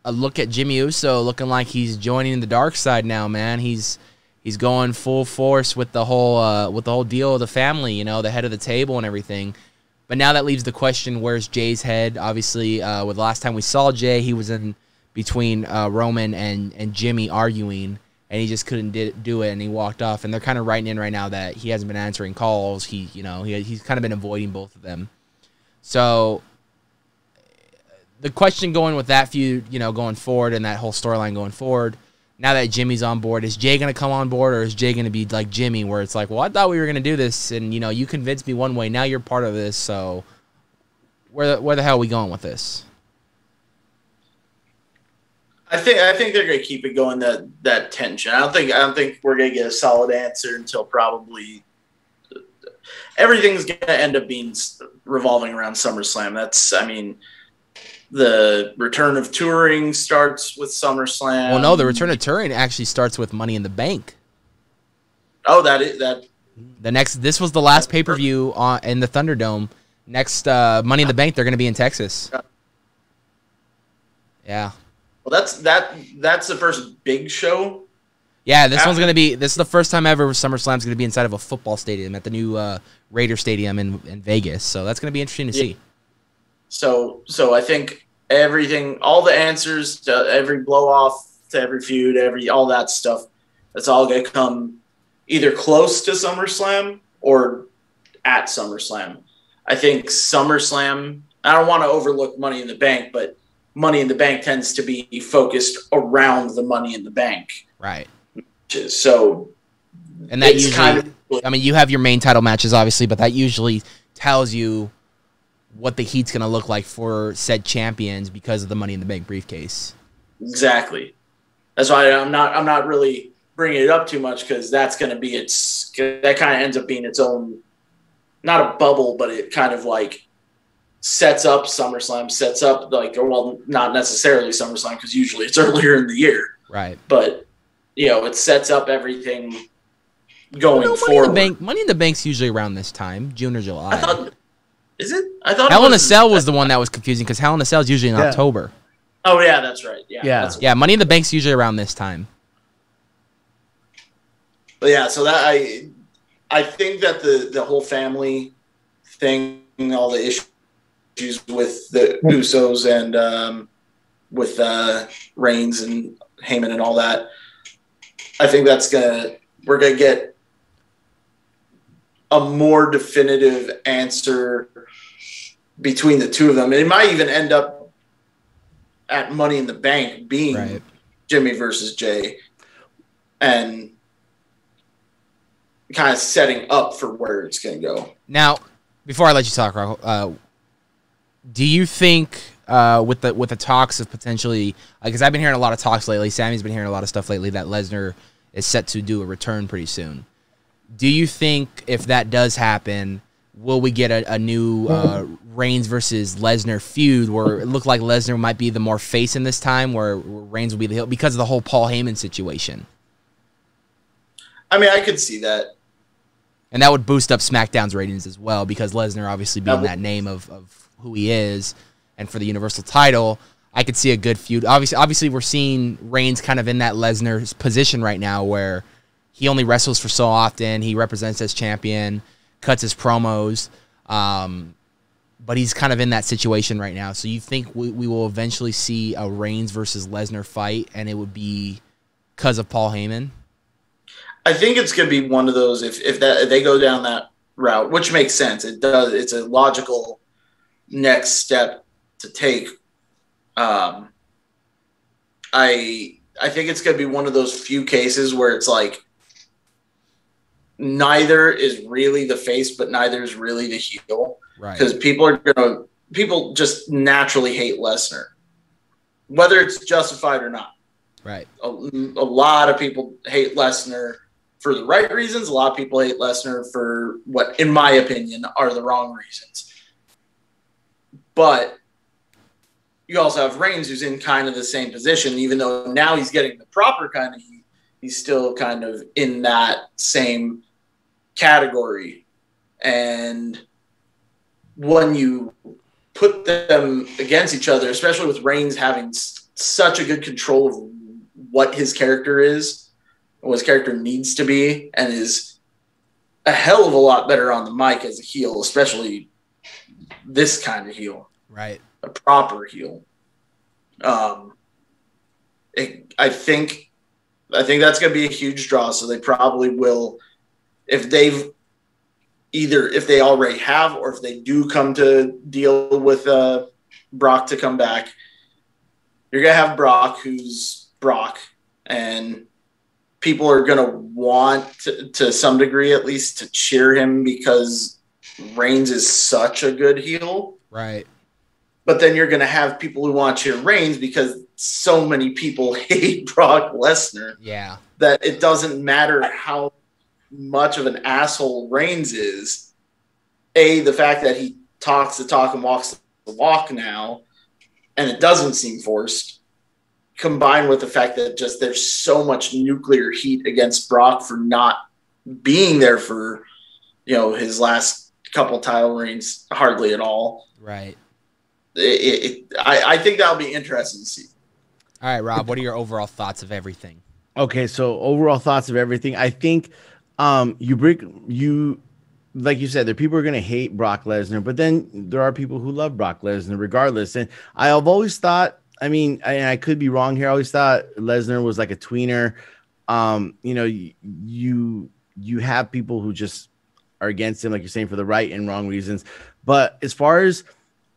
a look at Jimmy Uso looking like he's joining the dark side now, man. He's going full force with the whole deal of the family, you know, the head of the table and everything. But now that leaves the question, where's Jay's head? Obviously, with the last time we saw Jay, he was in between Roman and Jimmy arguing, and he just couldn't do it, and he walked off. And they're kind of writing in right now that he hasn't been answering calls. He's kind of been avoiding both of them. So the question going with that feud, you know, going forward and that whole storyline going forward, now that Jimmy's on board, is Jay going to come on board, or is Jay going to be like Jimmy, where it's like, well, I thought we were going to do this, and, you know, you convinced me one way, now you're part of this, so where the hell are we going with this? I think they're going to keep it going, that tension. I don't think we're going to get a solid answer until probably everything's going to end up being revolving around SummerSlam. The return of touring starts with SummerSlam. Well, no, the return of touring actually starts with Money in the Bank. Oh, that. This was the last pay-per-view in the Thunderdome. Next Money in the Bank, they're going to be in Texas. Yeah. Well, that's the first big show. Yeah, this is the first time ever SummerSlam's going to be inside of a football stadium at the new Raider Stadium in Vegas. So that's going to be interesting to see. So I think all the answers to every blow off, to every feud, all that stuff, that's all going to come either close to SummerSlam or at SummerSlam. I think SummerSlam, I don't want to overlook Money in the Bank, but Money in the Bank tends to be focused around the Money in the Bank. Right. So, and that usually, you have your main title matches, obviously, but that usually tells you what the heat's going to look like for said champions because of the Money in the Bank briefcase. Exactly. That's why I'm not really bringing it up too much, because that's going to be that kind of ends up being its own, not a bubble, but it kind of like sets up SummerSlam, not necessarily SummerSlam, because usually it's earlier in the year. Right. But, you know, it sets up everything going forward. Money in the Bank's usually around this time, June or July. Is it? I thought Hell in a Cell was the one that was confusing, because Hell in a Cell is usually in October. Oh, yeah, that's right. Yeah. Money in the Bank's usually around this time. But yeah, so that I think that the whole family thing, all the issues with the Usos and with Reigns and Heyman and all that, I think we're gonna get a more definitive answer between the two of them. It might even end up at Money in the Bank being Jimmy versus Jay, and kind of setting up for where it's going to go. Now, before I let you talk, Rahul, do you think with the talks of potentially, because I've been hearing a lot of talks lately, Sami's been hearing a lot of stuff lately, that Lesnar is set to do a return pretty soon. Do you think if that does happen, will we get a new Reigns versus Lesnar feud where it looked like Lesnar might be the more face in this time, where Reigns will be the heel because of the whole Paul Heyman situation? I could see that. And that would boost up SmackDown's ratings as well, because Lesnar obviously being that name of who he is, and for the Universal title, I could see a good feud. Obviously, we're seeing Reigns kind of in that Lesnar's position right now, where he only wrestles for so often. He represents as champion, cuts his promos, but he's kind of in that situation right now. So you think we will eventually see a Reigns versus Lesnar fight, and it would be because of Paul Heyman? I think it's going to be one of those, if they go down that route, which makes sense. It does. It's a logical next step to take. I think it's going to be one of those few cases where it's like neither is really the face, but neither is really the heel. Right. Because people just naturally hate Lesnar, whether it's justified or not. Right. A lot of people hate Lesnar for the right reasons. A lot of people hate Lesnar for what, in my opinion, are the wrong reasons. But you also have Reigns, who's in kind of the same position, even though now he's getting the proper kind of heat. He's still kind of in that same category. And when you put them against each other, especially with Reigns having such a good control of what his character is, what his character needs to be, and is a hell of a lot better on the mic as a heel, especially this kind of heel, right? A proper heel. I think that's going to be a huge draw. So they probably will, if they already have, or if they do come to deal with Brock to come back, you're going to have Brock, who's Brock, and people are going to want to some degree, at least, to cheer him because Reigns is such a good heel. Right. But then you're going to have people who want to cheer Reigns because so many people hate Brock Lesnar. Yeah. That it doesn't matter how much of an asshole Reigns is. The fact that he talks the talk and walks the walk now, and it doesn't seem forced, combined with the fact that just there's so much nuclear heat against Brock for not being there for, his last couple title reigns, hardly at all. Right. I think that'll be interesting to see. All right, Rob, what are your overall thoughts of everything? Okay, so overall thoughts of everything. I think you like you said, there are people who are going to hate Brock Lesnar, but then there are people who love Brock Lesnar regardless. And I've always thought, I could be wrong here, I always thought Lesnar was like a tweener. You have people who just are against him, like you're saying, for the right and wrong reasons. But as far as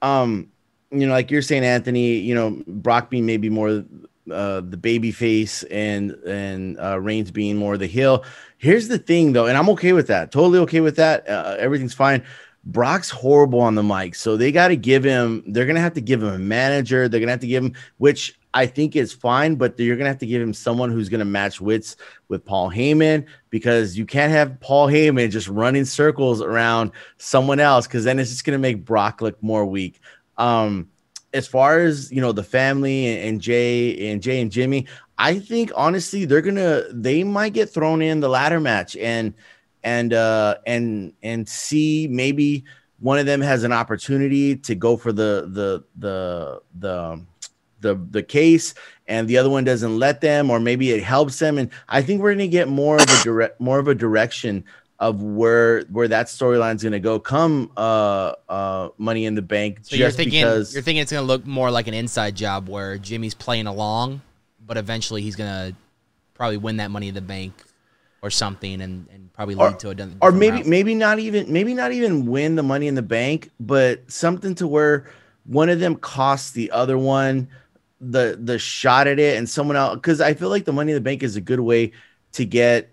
like you're saying, Anthony, Brock being maybe more the baby face and Reigns being more the heel. Here's the thing, though, and I'm okay with that. Totally okay with that. Everything's fine. Brock's horrible on the mic, so they're going to have to give him a manager. They're going to have to give him, which I think is fine, but you're going to have to give him someone who's going to match wits with Paul Heyman, because you can't have Paul Heyman just running circles around someone else, because then it's just going to make Brock look more weak. As far as, the family and Jay and Jimmy, I think honestly they might get thrown in the ladder match and see maybe one of them has an opportunity to go for the case and the other one doesn't let them, or maybe it helps them. And I think we're going to get more of a direction of where that storyline is going to go come Money in the Bank. So you're thinking it's going to look more like an inside job where Jimmy's playing along, but eventually he's going to probably win that Money in the Bank or something, and probably lead to a or maybe not even win the Money in the Bank, but something to where one of them costs the other one the shot at it, and someone else, because I feel like the Money in the Bank is a good way to get,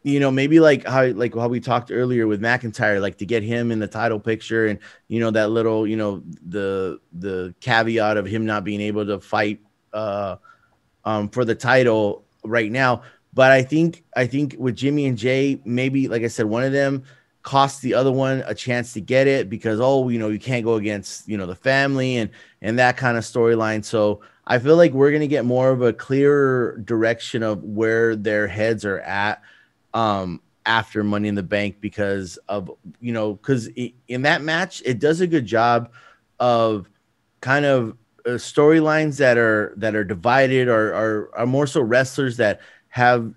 maybe like how we talked earlier with McIntyre, like to get him in the title picture, and that little the caveat of him not being able to fight for the title right now. But I think with Jimmy and Jay, maybe, like I said, one of them costs the other one a chance to get it because, you can't go against, the family and that kind of storyline. So I feel like we're going to get more of a clearer direction of where their heads are at after Money in the Bank, because of, because in that match, it does a good job of kind of storylines that are divided or are more so wrestlers that have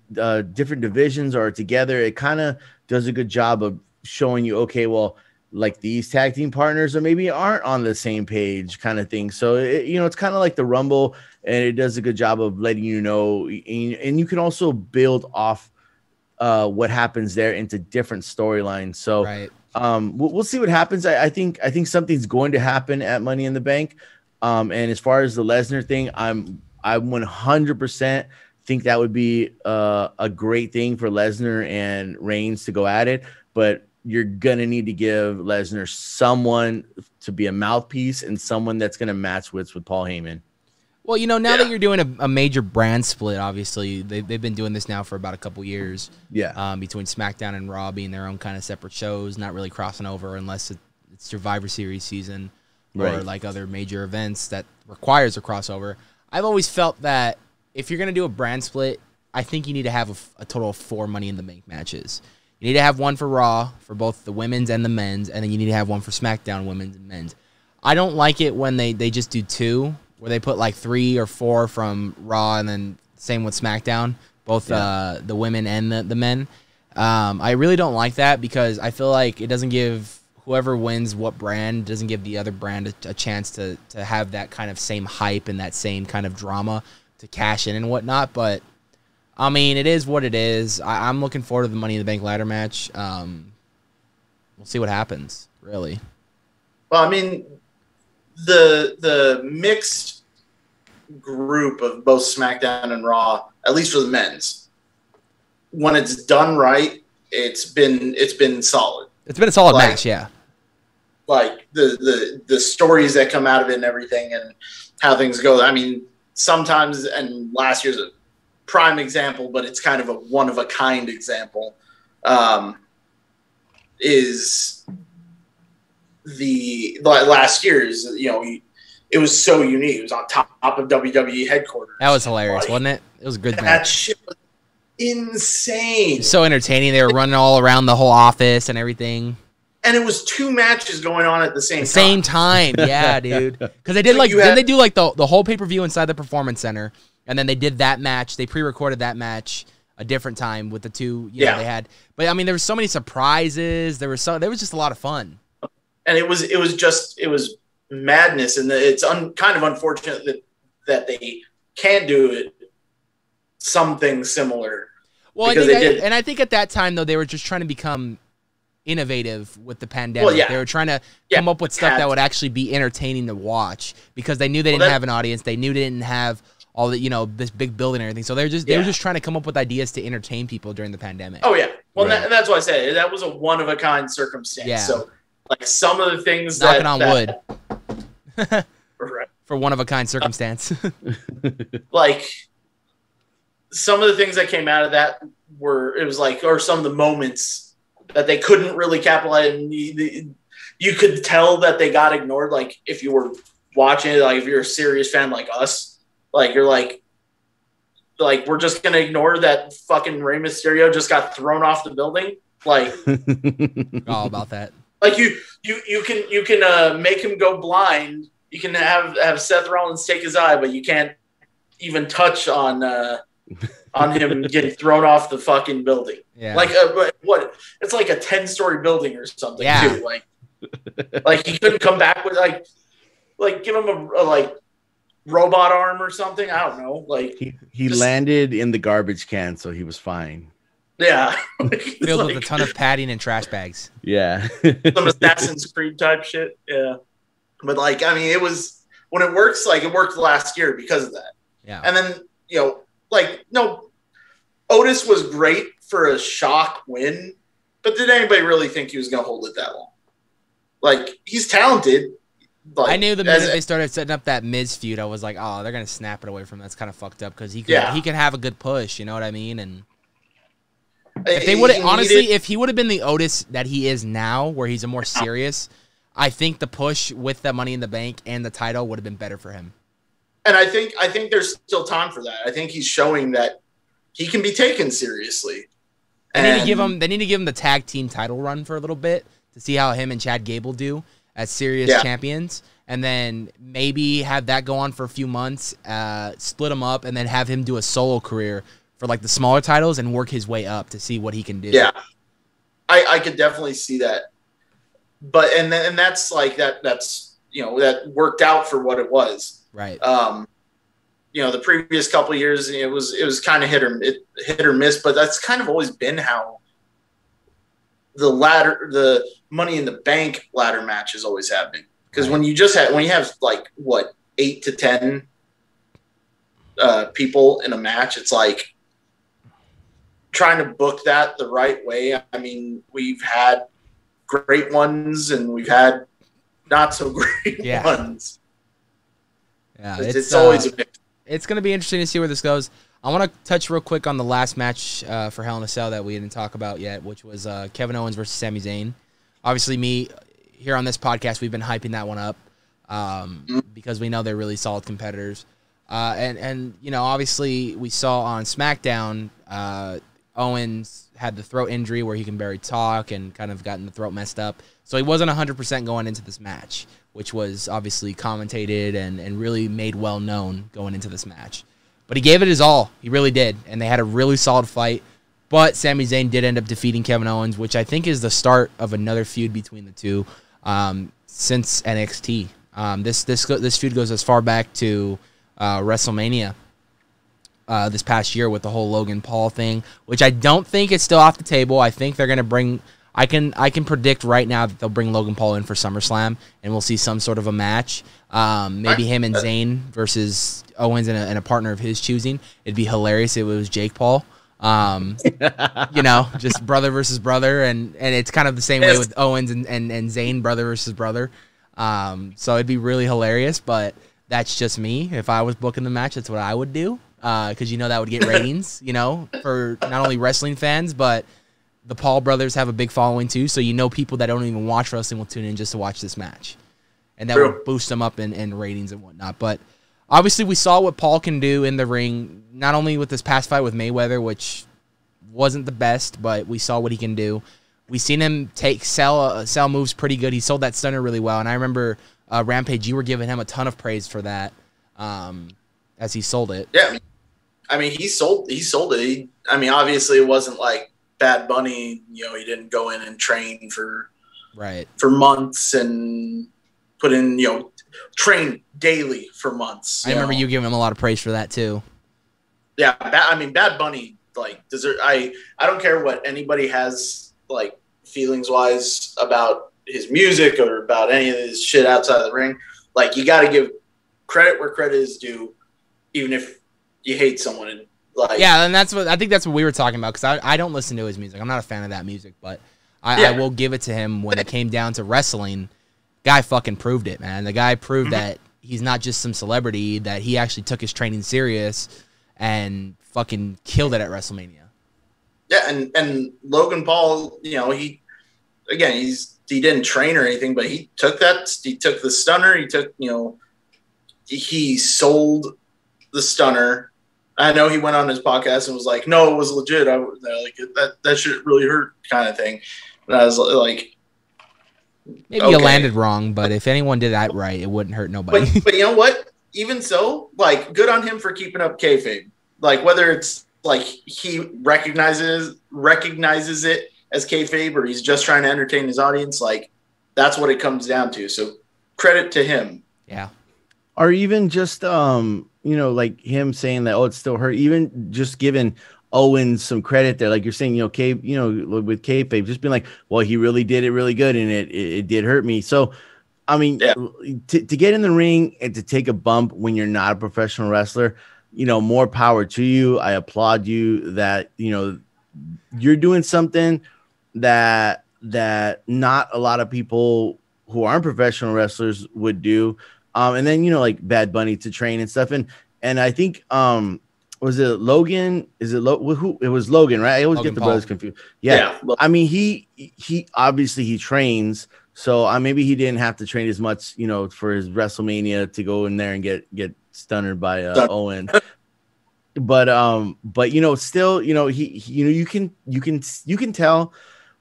different divisions or together. It kind of does a good job of showing you, okay, well, like these tag team partners or maybe aren't on the same page kind of thing. So, it's kind of like the Rumble, and it does a good job of letting you know, and you can also build off what happens there into different storylines. So right. We'll see what happens. I think something's going to happen at Money in the Bank. And as far as the Lesnar thing, I 100% think that would be a great thing for Lesnar and Reigns to go at it, but you're going to need to give Lesnar someone to be a mouthpiece and someone that's going to match wits with Paul Heyman. Well, now that you're doing a major brand split, obviously they've been doing this now for about a couple years. Yeah. Between SmackDown and Raw being their own kind of separate shows, not really crossing over unless it's Survivor Series season or like other major events that requires a crossover. I've always felt that if you're going to do a brand split, I think you need to have a total of 4 Money in the Bank matches. You need to have one for Raw for both the women's and the men's, and then you need to have one for SmackDown women's and men's. I don't like it when they just do 2, where they put like 3 or 4 from Raw, and then same with SmackDown, both the women and the men. I really don't like that because I feel like it doesn't give whoever wins what brand, doesn't give the other brand a chance to have that kind of same hype and that same kind of drama to cash in and whatnot. But, I mean, it is what it is. I'm looking forward to the Money in the Bank ladder match. We'll see what happens, really. Well, I mean, the mixed group of both SmackDown and Raw, at least for the men's, when it's done right, it's been solid. It's been a solid match, yeah. Like the stories that come out of it and everything and how things go. I mean, sometimes, and last year's a prime example, but it's kind of a one-of-a-kind example, is the last year's, it was so unique. It was on top of WWE headquarters. That was hilarious, wasn't it? It was a good match. That shit was insane. So entertaining. They were running all around the whole office and everything. And it was 2 matches going on at the same time. Same time, yeah, dude. Because they did didn't they do like the whole pay-per-view inside the Performance Center, and then they did that match. They pre-recorded that match a different time with the 2, they had. But I mean, there were so many surprises. There was just a lot of fun. And it was madness, and it's kind of unfortunate that they can't do it something similar. Well, I think at that time though they were just trying to become innovative with the pandemic. Well, they were trying to come up with stuff that would actually be entertaining to watch because they knew they didn't have an audience. They knew they didn't have all the this big building and everything. So they were just trying to come up with ideas to entertain people during the pandemic. Oh yeah, well, and that's why I said that was a one-of-a-kind circumstance. Yeah. So like some of the things knocking on wood right. For one-of-a-kind circumstance. Like some of the things that came out of that or some of the moments that they couldn't really capitalize. And you could tell that they got ignored. Like if you were watching it, like if you're a serious fan like us, like you're like we're just gonna ignore that fucking Rey Mysterio just got thrown off the building. Like all about that. Like you can make him go blind. You can have Seth Rollins take his eye, but you can't even touch on him getting thrown off the fucking building. Yeah. Like what? It's like a 10-story building or something too. Like he couldn't come back with like give him a robot arm or something. I don't know. Like he landed in the garbage can, so he was fine. Yeah. Filled with a ton of padding and trash bags. Yeah. Some Assassin's Creed type shit. Yeah. But I mean, it was when it works, it worked last year because of that. Yeah. And then, Otis was great for a shock win, but did anybody really think he was going to hold it that long? Like, he's talented. I knew the minute they started setting up that Miz feud, I was like, oh, they're going to snap it away from him. That's kind of fucked up because he can have a good push, you know what I mean? And if they would honestly, if he would have been the Otis that he is now, where he's a more serious, I think the push with the Money in the Bank and the title would have been better for him. And I think there's still time for that. I think he's showing that he can be taken seriously. They need to give him the tag team title run for a little bit to see how him and Chad Gable do as serious champions, and then maybe have that go on for a few months, split him up, and then have him do a solo career for the smaller titles and work his way up to see what he can do. Yeah, I could definitely see that. But and that's that worked out for what it was. Right. The previous couple of years, it was kind of hit or miss, but that's kind of always been how the Money in the Bank ladder matches always have been. Because when you have 8 to 10 people in a match, it's like trying to book that the right way. I mean, we've had great ones and we've had not so great ones. Yeah, it's always a big. It's going to be interesting to see where this goes. I want to touch real quick on the last match for Hell in a Cell that we didn't talk about yet, which was Kevin Owens versus Sami Zayn. Obviously, me here on this podcast, we've been hyping that one up because we know they're really solid competitors. And obviously, we saw on SmackDown, Owens had the throat injury where he can barely talk and kind of gotten the throat messed up. So he wasn't 100% going into this match, which was obviously commentated and really made well known going into this match. But he gave it his all. He really did. And they had a really solid fight. But Sami Zayn did end up defeating Kevin Owens, which I think is the start of another feud between the two since NXT. This feud goes as far back to WrestleMania this past year with the whole Logan Paul thing, which I don't think is still off the table. I think they're going to bring... I can predict right now that they'll bring Logan Paul in for SummerSlam, and we'll see some sort of a match. Maybe him and Zayn versus Owens and a partner of his choosing. It'd be hilarious if it was Jake Paul. Just brother versus brother, and it's kind of the same way with Owens and Zayn, brother versus brother. So it'd be really hilarious, but that's just me. If I was booking the match, that's what I would do, because that would get ratings, for not only wrestling fans, but the Paul brothers have a big following too, so people that don't even watch wrestling will tune in just to watch this match. And that will boost them up in ratings and whatnot. But obviously we saw what Paul can do in the ring, not only with this past fight with Mayweather, which wasn't the best, but we saw what he can do. We seen him sell moves pretty good. He sold that stunner really well. And I remember Rampage, you were giving him a ton of praise for that as he sold it. Yeah. I mean, he sold it. Obviously it wasn't like Bad Bunny, he didn't go in and train for months and put in, train daily for months. I remember you giving him a lot of praise for that too. Yeah, Bad Bunny, I don't care what anybody has, feelings wise about his music or about any of his shit outside of the ring. You got to give credit where credit is due, even if you hate someone. And and I think that's what we were talking about, because I don't listen to his music. I'm not a fan of that music, but I will give it to him when it came down to wrestling. Guy fucking proved it, man. The guy proved that he's not just some celebrity, that he actually took his training serious and fucking killed it at WrestleMania. Yeah, and Logan Paul, he didn't train or anything, but he took the stunner, he sold the stunner. I know he went on his podcast and was like, "No, it was legit. That shit really hurt," kind of thing. And I was like, maybe you landed wrong, but if anyone did that right, it wouldn't hurt nobody. But you know what? Even so, good on him for keeping up kayfabe. Whether it's he recognizes it as kayfabe or he's just trying to entertain his audience, that's what it comes down to. So credit to him. Yeah. Or even just him saying that, it still hurt, even just giving Owens some credit there, you're saying, with kayfabe, just being well, he really did it really good, and it did hurt me. So to get in the ring and to take a bump when you're not a professional wrestler, more power to you. I applaud you that you're doing something that not a lot of people who aren't professional wrestlers would do. And then, Bad Bunny to train and stuff. And I think, was it Logan? Who? It was Logan, right? I always get the brothers confused. Yeah. He obviously he trains. So still, he didn't have to train as much, for his WrestleMania to go in there and get stunnered by Owen. But still, you can tell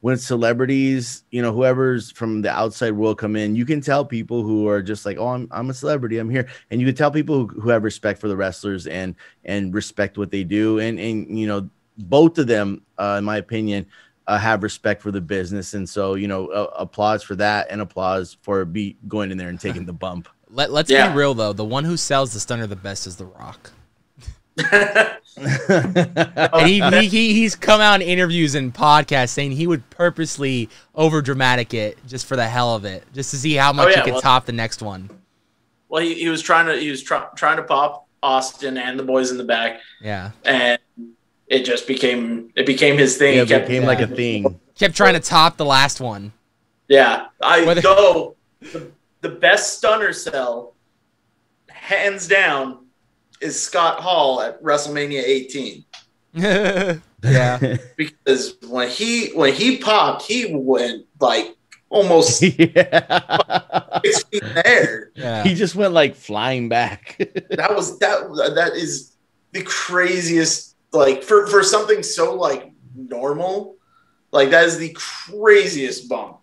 when celebrities, whoever's from the outside world come in, you can tell people who are just I'm a celebrity, I'm here. And you can tell people who have respect for the wrestlers and respect what they do. And both of them, in my opinion, have respect for the business. And so, applause for that and applause for going in there and taking the bump. Let's be real, though. The one who sells the stunner the best is The Rock. And he's come out in interviews and podcasts saying he would purposely over dramatic it just for the hell of it, just to see how much he could top the next one. Well, he was trying to pop Austin and the boys in the back. Yeah, and it just became his thing. Yeah, it became like a thing. Kept trying to top the last one. Yeah, the best stunner sell, hands down, is Scott Hall at WrestleMania 18. Yeah, because when he popped, he went almost 6 feet in the air. Yeah. He just went flying back. that is the craziest, for something so normal, that is the craziest bump.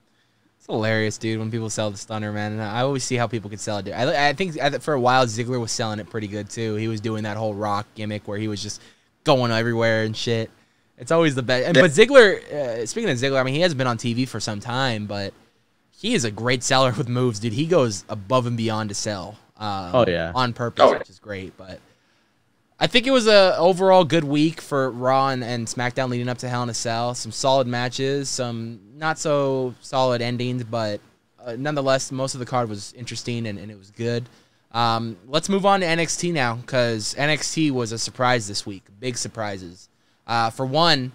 It's hilarious, dude, when people sell the stunner, man. And I always see how people can sell it. I think for a while, Ziggler was selling it pretty good, too. He was doing that whole Rock gimmick where he was just going everywhere and shit. It's always the best. But Ziggler, speaking of Ziggler, I mean, he hasn't been on TV for some time, but he is a great seller with moves, dude. He goes above and beyond to sell on purpose, which is great. But I think it was a overall good week for Raw and SmackDown leading up to Hell in a Cell. Some solid matches, some not so solid endings, but nonetheless, most of the card was interesting and it was good. Let's move on to NXT now, because NXT was a surprise this week. Big surprises. For one,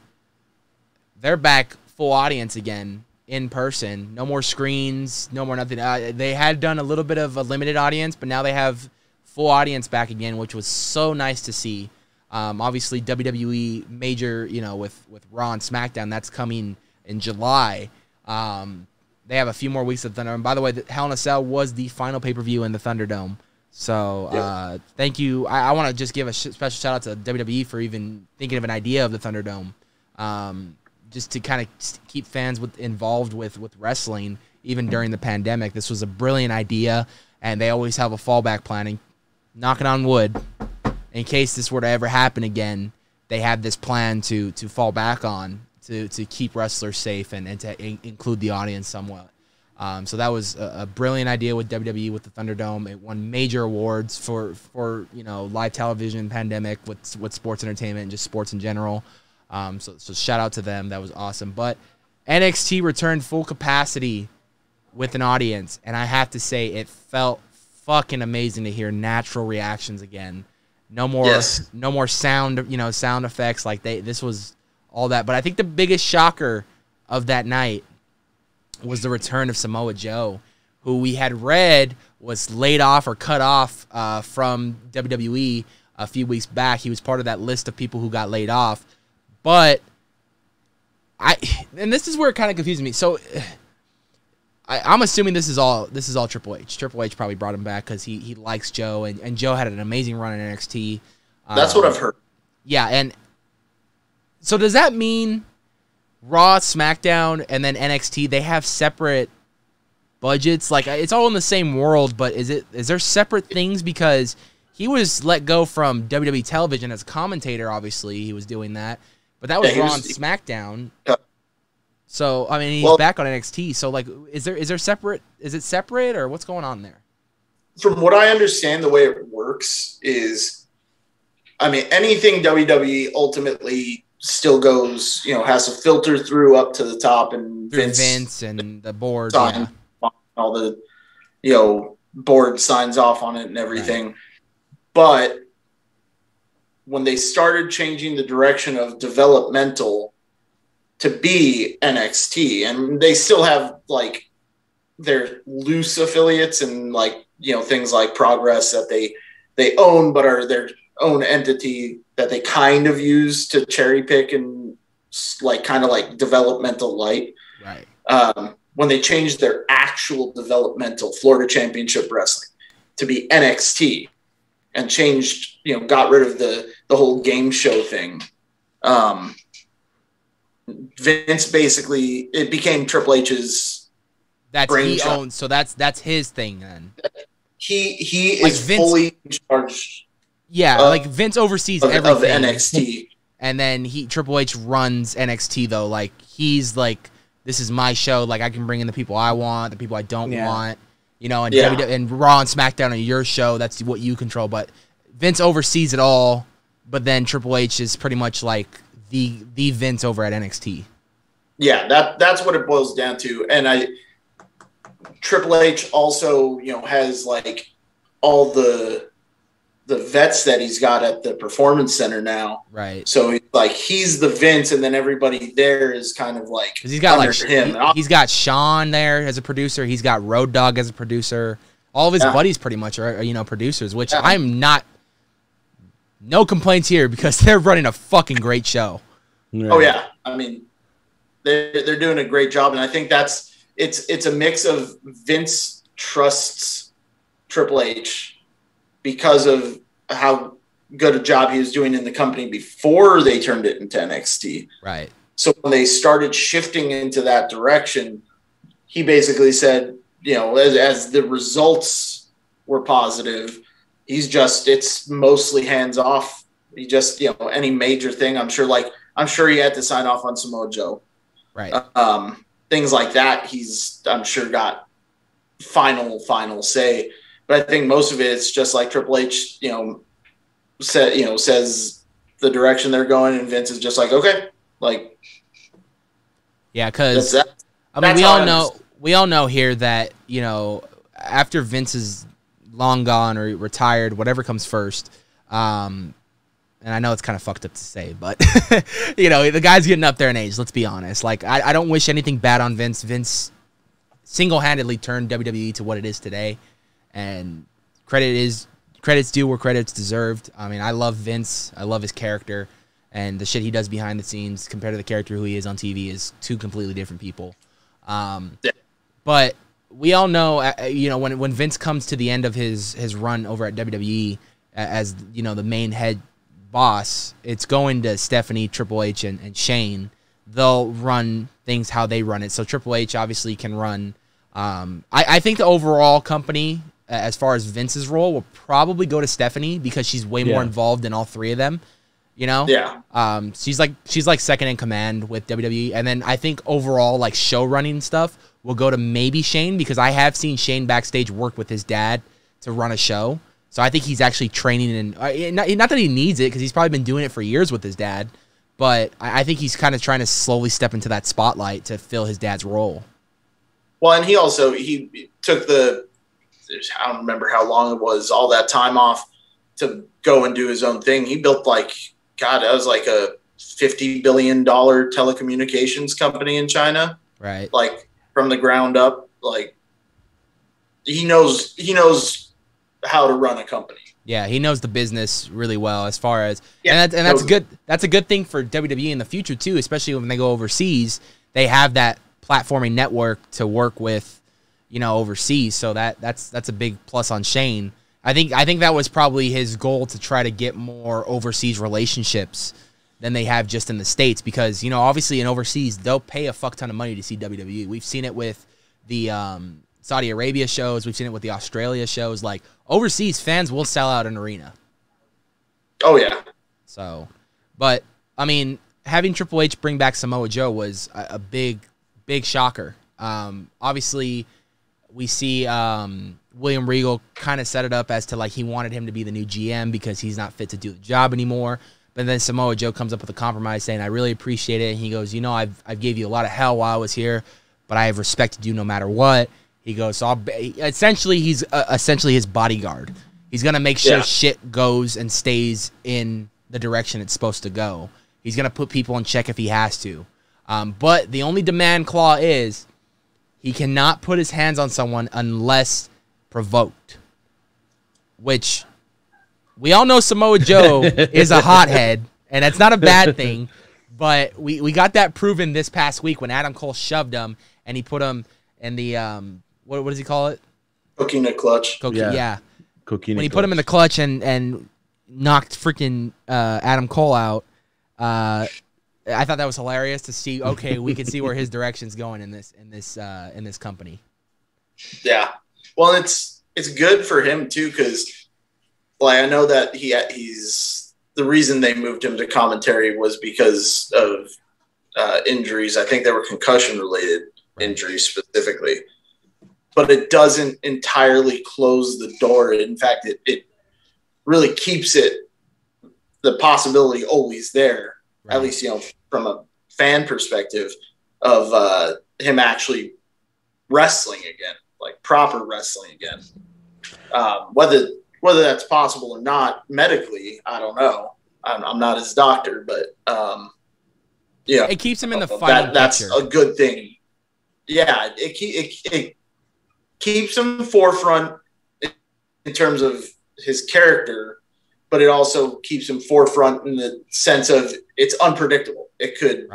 they're back full audience again in person. No more screens, no more nothing. They had done a little bit of a limited audience, but now they have full audience back again, which was so nice to see. Obviously, WWE major, with Raw and SmackDown, that's coming in July. They have a few more weeks of Thunder. And by the way, Hell in a Cell was the final pay-per-view in the Thunderdome. So thank you. I want to just give a special shout-out to WWE for even thinking of an idea of the Thunderdome, just to kind of keep fans involved with wrestling, even during the pandemic. This was a brilliant idea, and they always have a fallback planning. Knocking on wood, in case this were to ever happen again, they have this plan to fall back on to keep wrestlers safe and to include the audience somewhat. So that was a brilliant idea with WWE with the Thunderdome. It won major awards for live television, pandemic, with sports entertainment and just sports in general. So shout out to them. That was awesome. But NXT returned full capacity with an audience, and I have to say it felt fucking amazing to hear natural reactions again. No more sound effects like this was all that. But I think the biggest shocker of that night was the return of Samoa Joe, who we had read was laid off or cut off from WWE a few weeks back. He was part of that list of people who got laid off. But and this is where it kind of confused me. So I'm assuming this is all Triple H. Triple H probably brought him back because he likes Joe, and Joe had an amazing run in NXT. That's what I've heard. Yeah, and so does that mean Raw, SmackDown, and then NXT, they have separate budgets? Like, it's all in the same world, but is there separate things? Because he was let go from WWE television as a commentator, obviously. He was doing that. But that was Raw and SmackDown. So, I mean, he's back on NXT. So, like, is there separate? Is it separate, or what's going on there? From what I understand, the way it works is, I mean, anything WWE ultimately still goes, has to filter through up to the top, and Vince and the board, all the, board signs off on it and everything. Right. But when they started changing the direction of developmental to be NXT, and they still have like their loose affiliates and things like Progress that they own, but are their own entity that they kind of use to cherry pick and kind of developmental light. Right. When they changed their actual developmental Florida Championship Wrestling to be NXT and changed, got rid of the whole game show thing. Vince basically, it became Triple H's. That's he owns, so that's his thing then. He is Vince, fully in charge. Yeah, Vince oversees everything of NXT, and then Triple H runs NXT though. Like, he's like, this is my show. Like, I can bring in the people I want, the people I don't want. And Raw and SmackDown are your show. That's what you control. But Vince oversees it all. But then Triple H is pretty much like the Vince over at NXT. Yeah, that's what it boils down to. And Triple H also, has all the vets that he's got at the Performance Center now. Right. So he's the Vince, and then everybody there is kind of because he's got him. He's got Sean there as a producer. He's got Road Dogg as a producer. All of his buddies pretty much are producers, which I'm not. No complaints here because they're running a fucking great show. Right. Oh yeah, I mean, they're doing a great job, and I think it's a mix of Vince trusts Triple H because of how good a job he was doing in the company before they turned it into NXT. Right. So when they started shifting into that direction, he basically said, as the results were positive, it's mostly hands off. He just, any major thing, I'm sure he had to sign off on Samoa Joe. Right. Things like that, I'm sure got final say. But I think most of it's just like Triple H, says the direction they're going, and Vince is just like, okay, like, yeah, because I mean, we all know here that after Vince is long gone or retired, whatever comes first. And I know it's kind of fucked up to say, but the guy's getting up there in age. Let's be honest. Like, I don't wish anything bad on Vince. Vince single-handedly turned WWE to what it is today, and credit's due where credit's deserved. I mean, I love Vince. I love his character, and the shit he does behind the scenes compared to the character who he is on TV is two completely different people. But we all know, when Vince comes to the end of his run over at WWE as the main head boss, it's going to Stephanie, Triple H, and Shane. They'll run things how they run it. So Triple H obviously can run. I think the overall company, as far as Vince's role, will probably go to Stephanie because she's way more involved in all three of them. Yeah. She's like second in command with WWE, and then I think overall like show running stuff will go to maybe Shane, because I have seen Shane backstage work with his dad to run a show. So I think he's actually training, and not that he needs it, because he's probably been doing it for years with his dad. But I think he's kind of trying to slowly step into that spotlight to fill his dad's role. Well, and he took I don't remember how long it was, all that time off to go and do his own thing. He built that was like a $50 billion telecommunications company in China. Right. Like from the ground up. Like he knows how to run a company. Yeah, he knows the business really well as far as that's good. That's a good thing for WWE in the future too, especially when they go overseas. They have that platforming network to work with, overseas. So that's a big plus on Shane. I think that was probably his goal, to try to get more overseas relationships than they have just in the States, because obviously in overseas they'll pay a fuck ton of money to see WWE. We've seen it with the Saudi Arabia shows. We've seen it with the Australia shows. Like, overseas fans will sell out an arena. Oh, yeah. So, but, I mean, having Triple H bring back Samoa Joe was a big, big shocker. Obviously, we see William Regal kind of set it up as to, like, he wanted him to be the new GM because he's not fit to do the job anymore. But then Samoa Joe comes up with a compromise saying, I really appreciate it. And he goes, I've gave you a lot of hell while I was here, but I have respected you no matter what. He goes, so essentially, he's essentially his bodyguard. He's going to make sure shit goes and stays in the direction it's supposed to go. He's going to put people in check if he has to. But the only demand clause is he cannot put his hands on someone unless provoked. Which, we all know Samoa Joe is a hothead, and that's not a bad thing. But we got that proven this past week when Adam Cole shoved him, and he put him in the... What does he call it? Coquina clutch. Yeah. Coquina when he put him in the clutch and knocked freaking Adam Cole out, I thought that was hilarious to see. Okay, we can see where his direction's going in this company. Yeah, well, it's good for him too, because I know that he's the reason they moved him to commentary was because of injuries. I think they were concussion related injuries specifically. But it doesn't entirely close the door. In fact, it really keeps the possibility always there, at least, from a fan perspective of him actually wrestling again, like proper wrestling again. Whether that's possible or not medically, I don't know. I'm not his doctor, but it keeps him in the fight. That's a good thing. Yeah, it keeps him forefront in terms of his character, but it also keeps him forefront in the sense of it's unpredictable. It could,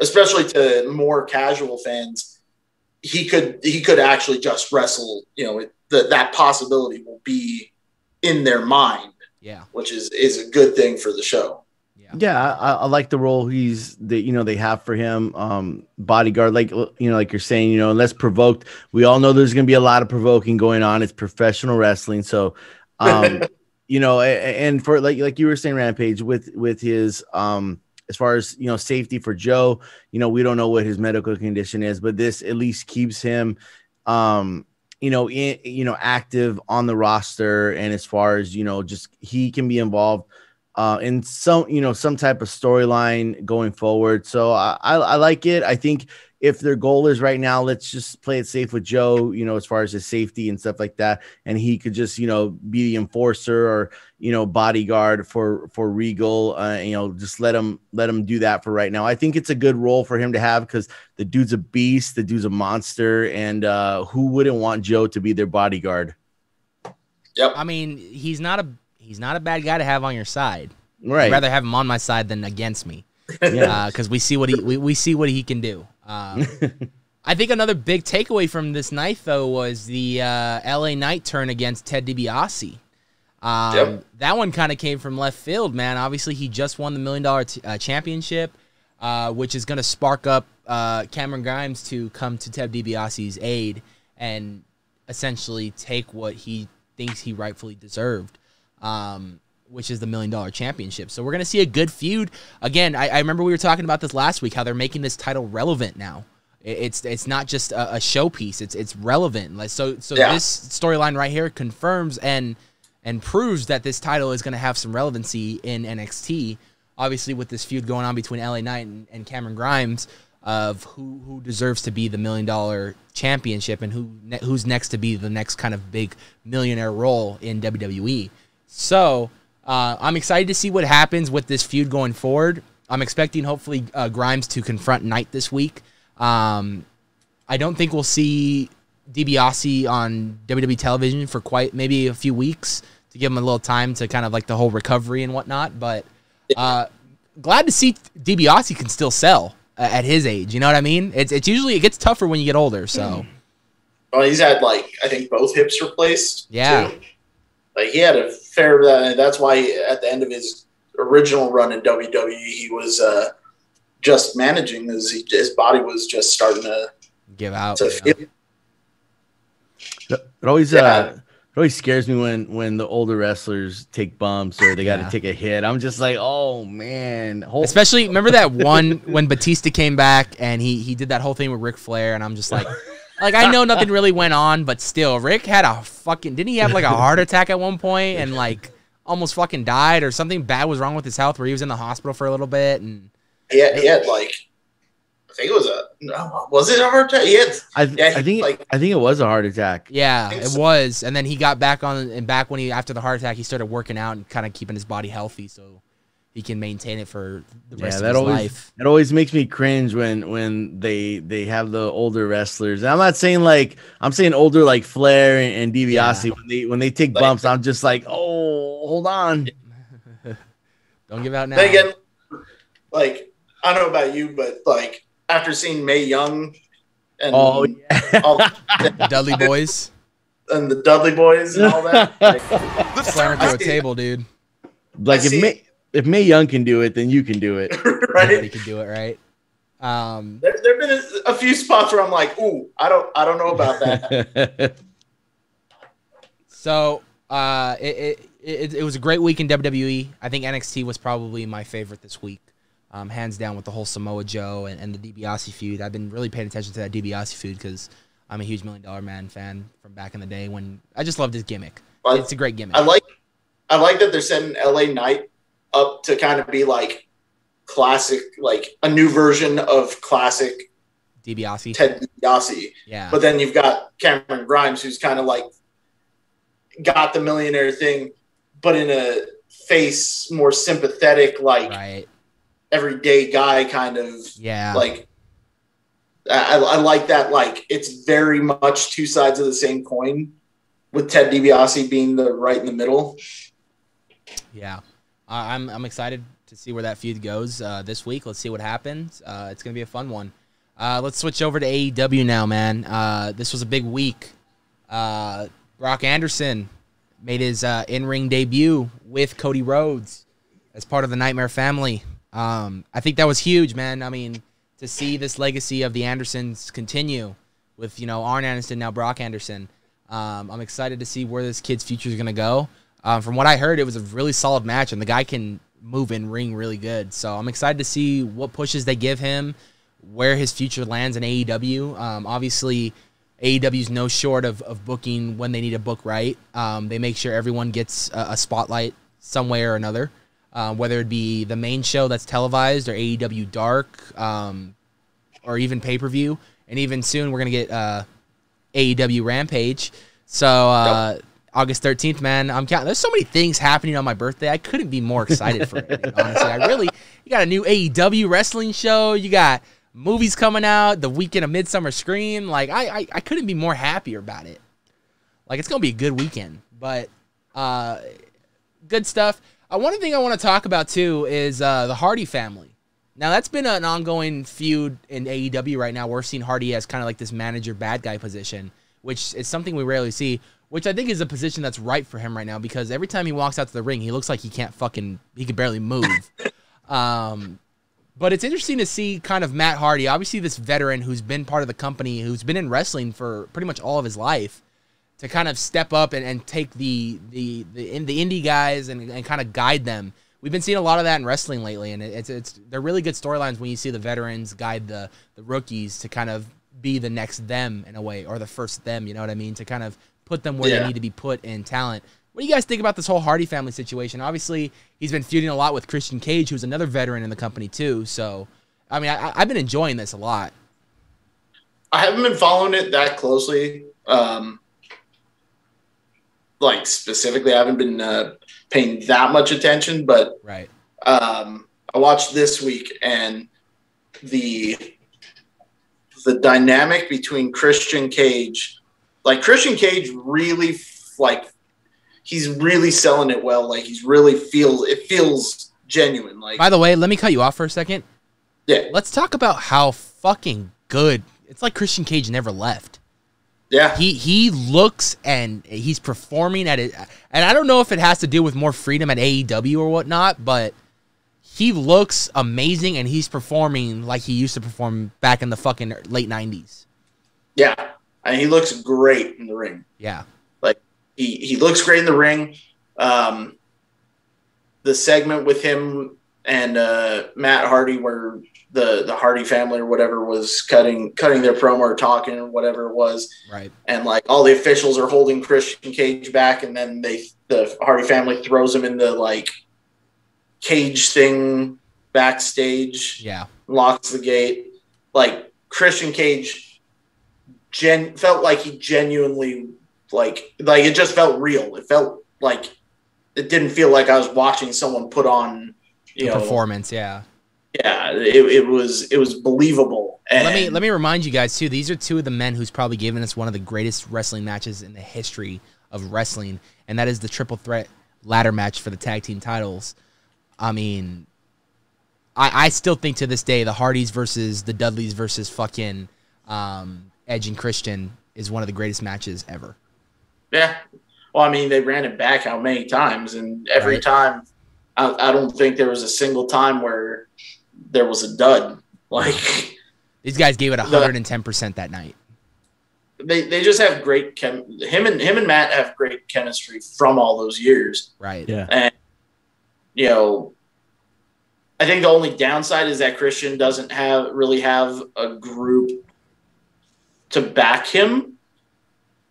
especially to more casual fans, he could actually just wrestle. That possibility will be in their mind. Yeah, which is a good thing for the show. Yeah, Yeah, I like the role they have for him. Bodyguard, like like you're saying, unless provoked. We all know there's gonna be a lot of provoking going on. It's professional wrestling, so and for like you were saying, Rampage, with his as far as safety for Joe, we don't know what his medical condition is, but this at least keeps him active on the roster, and as far as just he can be involved in some type of storyline going forward. So I like it. I think if their goal is right now, let's just play it safe with Joe, as far as his safety and stuff like that, and he could just be the enforcer or bodyguard for Regal. Just let him do that for right now. I think it's a good role for him to have because the dude's a beast, the dude's a monster, and who wouldn't want Joe to be their bodyguard? Yep. I mean, he's not a bad guy to have on your side. Right. I'd rather have him on my side than against me. Yeah. Because we see what he can do. I think another big takeaway from this night, though, was the LA Knight turn against Ted DiBiase. That one kind of came from left field, man. Obviously, he just won the $1 million championship, which is going to spark up Cameron Grimes to come to Ted DiBiase's aid and essentially take what he thinks he rightfully deserved. Which is the $1 million championship. So we're going to see a good feud. Again, I remember we were talking about this last week, how they're making this title relevant now. It's not just a showpiece. It's relevant. So this storyline right here confirms and proves that this title is going to have some relevancy in NXT. Obviously, with this feud going on between LA Knight and Cameron Grimes of who deserves to be the $1 million championship and who's next to be the next kind of big millionaire role in WWE. So I'm excited to see what happens with this feud going forward. I'm expecting hopefully Grimes to confront Knight this week. I don't think we'll see DiBiase on WWE television for quite maybe a few weeks to give him a little time to kind of like the whole recovery and whatnot. But glad to see DiBiase can still sell at his age. You know what I mean? It's usually it gets tougher when you get older. So, well, he's had I think both hips replaced. Yeah. Too. He had a fair. That's why at the end of his original run in WWE, he was just managing his body was just starting to give out. It always scares me when the older wrestlers take bumps or they got to take a hit. I'm just like, oh man. Especially remember that one when Batista came back and he did that whole thing with Ric Flair, and I'm just like. I know nothing really went on, but still, Rick had didn't he have a heart attack at one point and almost fucking died or something bad was wrong with his health where he was in the hospital for a little bit and he had I think it was was it a heart attack? I think it was a heart attack. Yeah, it was, and then he got back when after the heart attack he started working out and kind of keeping his body healthy so he can maintain it for the rest of his life. That always makes me cringe when they have the older wrestlers. And I'm not saying I'm saying older like Flair and DiBiase. Yeah. When they take bumps, I'm just like, oh, hold on. Don't give out now. Then again, I don't know about you, but after seeing Mae Young and all the Dudley Boys and the Dudley Boys and all that, slamming through a table, dude. If Mae Young can do it, then you can do it. Right? Everybody can do it, right? There've been a few spots where I'm like, ooh, I don't know about that. So it was a great week in WWE. I think NXT was probably my favorite this week, hands down with the whole Samoa Joe and the DiBiase feud. I've been really paying attention to that DiBiase feud because I'm a huge $1 Million Man fan from back in the day when I just loved his gimmick. It's a great gimmick. I like that they're setting LA Knight up to kind of be classic, a new version of classic DiBiase. Ted DiBiase. Yeah. But then you've got Cameron Grimes, who's kind of got the millionaire thing, but in a face more sympathetic, right. Everyday guy kind of. Yeah. I like that. It's very much two sides of the same coin, with Ted DiBiase being right in the middle. Yeah. I'm excited to see where that feud goes this week. Let's see what happens. It's going to be a fun one. Let's switch over to AEW now, man. This was a big week. Brock Anderson made his in-ring debut with Cody Rhodes as part of the Nightmare family. I think that was huge, man. I mean, to see this legacy of the Andersons continue with, you know, Arn Anderson, now Brock Anderson. I'm excited to see where this kid's future is going to go. From what I heard, it was a really solid match, and the guy can move in ring really good. So I'm excited to see what pushes they give him, where his future lands in AEW. Obviously, AEW is no short of booking when they need to book right. They make sure everyone gets a spotlight some way or another, whether it be the main show that's televised or AEW Dark or even pay-per-view. And even soon, we're going to get AEW Rampage. So August 13th, man, I'm counting. There's so many things happening on my birthday. I couldn't be more excited for it, dude, honestly. You got a new AEW wrestling show. You got movies coming out, the weekend of Midsummer Scream. Like, I couldn't be more happier about it. Like, it's going to be a good weekend. But good stuff. One thing I want to talk about, too, is the Hardy family. Now, that's been an ongoing feud in AEW right now. We're seeing Hardy as kind of like this manager bad guy position, which is something we rarely see, which I think is a position that's right for him right now, because every time he walks out to the ring, he looks like he can barely move. But it's interesting to see kind of Matt Hardy, obviously this veteran who's been part of the company, who's been in wrestling for pretty much all of his life, to kind of step up and take the indie guys and kind of guide them. We've been seeing a lot of that in wrestling lately, and they're really good storylines when you see the veterans guide the rookies to kind of be the next them in a way, or the first them, you know what I mean, to kind of put them where they need to be put in talent. What do you guys think about this whole Hardy family situation? Obviously, he's been feuding a lot with Christian Cage, who's another veteran in the company too. So, I mean, I've been enjoying this a lot. I haven't been following it that closely. Like specifically, I haven't been paying that much attention, but right. I watched this week, and the dynamic between Christian Cage, like Christian Cage really he's really selling it well. Like it feels genuine. Like, by the way, let me cut you off for a second. Yeah. Let's talk about how fucking good. It's like Christian Cage never left. Yeah. He looks and he's performing at it. And I don't know if it has to do with more freedom at AEW or whatnot, but he looks amazing and he's performing like he used to perform back in the fucking late 90s. Yeah. And he looks great in the ring. Yeah. Like he looks great in the ring. The segment with him and Matt Hardy, where the Hardy family or whatever was cutting their promo or talking or whatever it was. Right. And like all the officials are holding Christian Cage back, and then the Hardy family throws him in the like cage thing backstage. Yeah. Locks the gate. Like Christian Cage felt like he genuinely like it just felt real. It felt like it didn't feel like I was watching someone put on performance. Yeah. Yeah, it was believable. And let me remind you guys too. These are two of the men who's probably given us one of the greatest wrestling matches in the history of wrestling, and that is the triple threat ladder match for the tag team titles. I mean, I still think to this day the Hardys versus the Dudleys versus fucking Edge and Christian is one of the greatest matches ever. Yeah. Well, I mean, they ran it back how many times, and every time, I don't think there was a single time where there was a dud. Like, these guys gave it 110% that night. They just have great him and Matt have great chemistry from all those years. Right. Yeah. And I think the only downside is that Christian doesn't really have a group to back him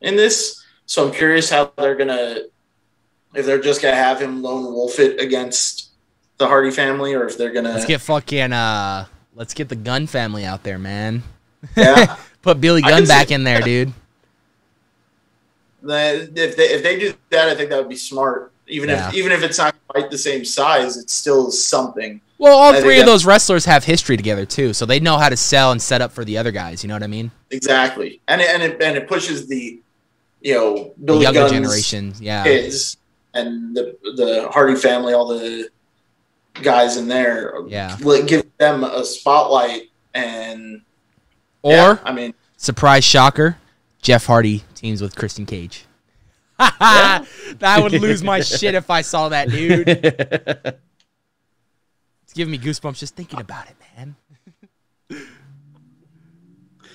in this. So I'm curious how if they're just gonna have him lone wolf it against the Hardy family, or if they're gonna let's get the Gunn family out there, man. Yeah. Put Billy Gunn back in there, dude. If they do that, I think that would be smart. Even if it's not quite the same size, it's still something. Well, all three of those wrestlers have history together too, so they know how to sell and set up for the other guys. You know what I mean? Exactly, and it pushes the Billy the younger Gunn's generation, kids, and the Hardy family, all the guys in there, give them a spotlight. Surprise shocker, Jeff Hardy teams with Christian Cage. I would lose my shit if I saw that, dude. It's giving me goosebumps just thinking about it, man.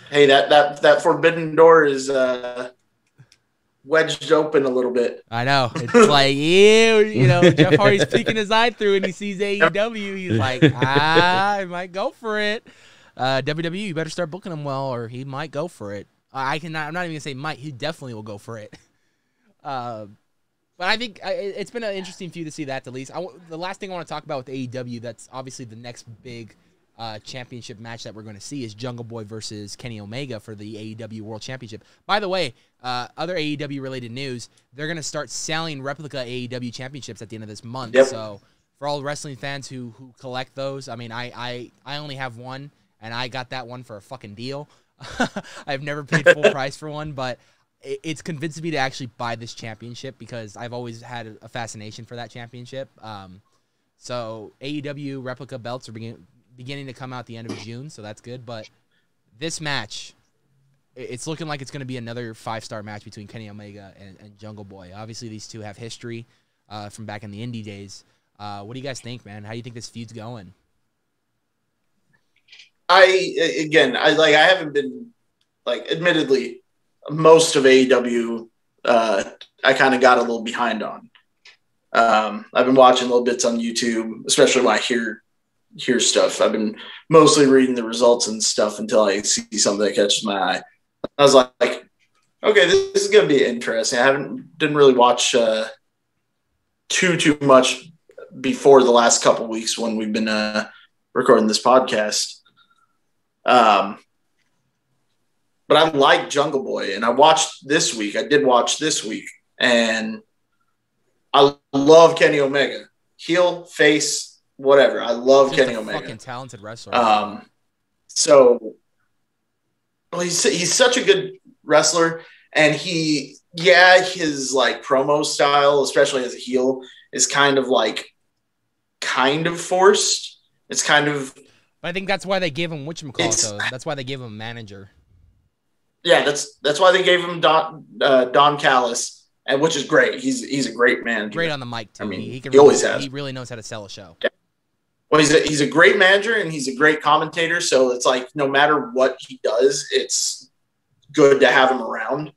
Hey, that forbidden door is wedged open a little bit. I know. It's like, you know, Jeff Hardy's peeking his eye through and he sees AEW. He's like, I might go for it. WWE, you better start booking him well, or he might go for it. I'm not even gonna say might. He definitely will go for it. But I think it's been an interesting feud to see that. At least, the last thing I want to talk about with AEW, that's obviously the next big championship match that we're going to see, is Jungle Boy versus Kenny Omega for the AEW World Championship. By the way, other AEW related news, they're going to start selling replica AEW championships at the end of this month. Yep. So for all wrestling fans who collect those, I mean, I only have one, and I got that one for a fucking deal. I've never paid full price for one, but it's convinced me to actually buy this championship because I've always had a fascination for that championship. So AEW replica belts are beginning to come out at the end of June, so that's good. But this match, it's looking like it's going to be another 5-star match between Kenny Omega and Jungle Boy. Obviously, these two have history from back in the indie days. What do you guys think, man? How do you think this feud's going? I haven't been, like, admittedly, most of AEW I kind of got a little behind on. I've been watching little bits on YouTube, especially when I hear stuff. I've been mostly reading the results and stuff until I see something that catches my eye. I was like, okay, this is going to be interesting. I didn't really watch too much before the last couple weeks when we've been recording this podcast. But I like Jungle Boy, and I watched this week. I did watch this week, and I love Kenny Omega. Heel, face, whatever. I love Just Kenny a Omega. Fucking talented wrestler. So he's such a good wrestler, and his like promo style, especially as a heel, is kind of forced. It's kind of. But I think that's why they gave him whatchamacallit, though. That's why they gave him a manager. Yeah, that's why they gave him Don Callis, and which is great. He's a great manager. Great on the mic too. I mean, he always has. He really knows how to sell a show. Yeah. Well, he's a great manager, and he's a great commentator. So it's like no matter what he does, it's good to have him around.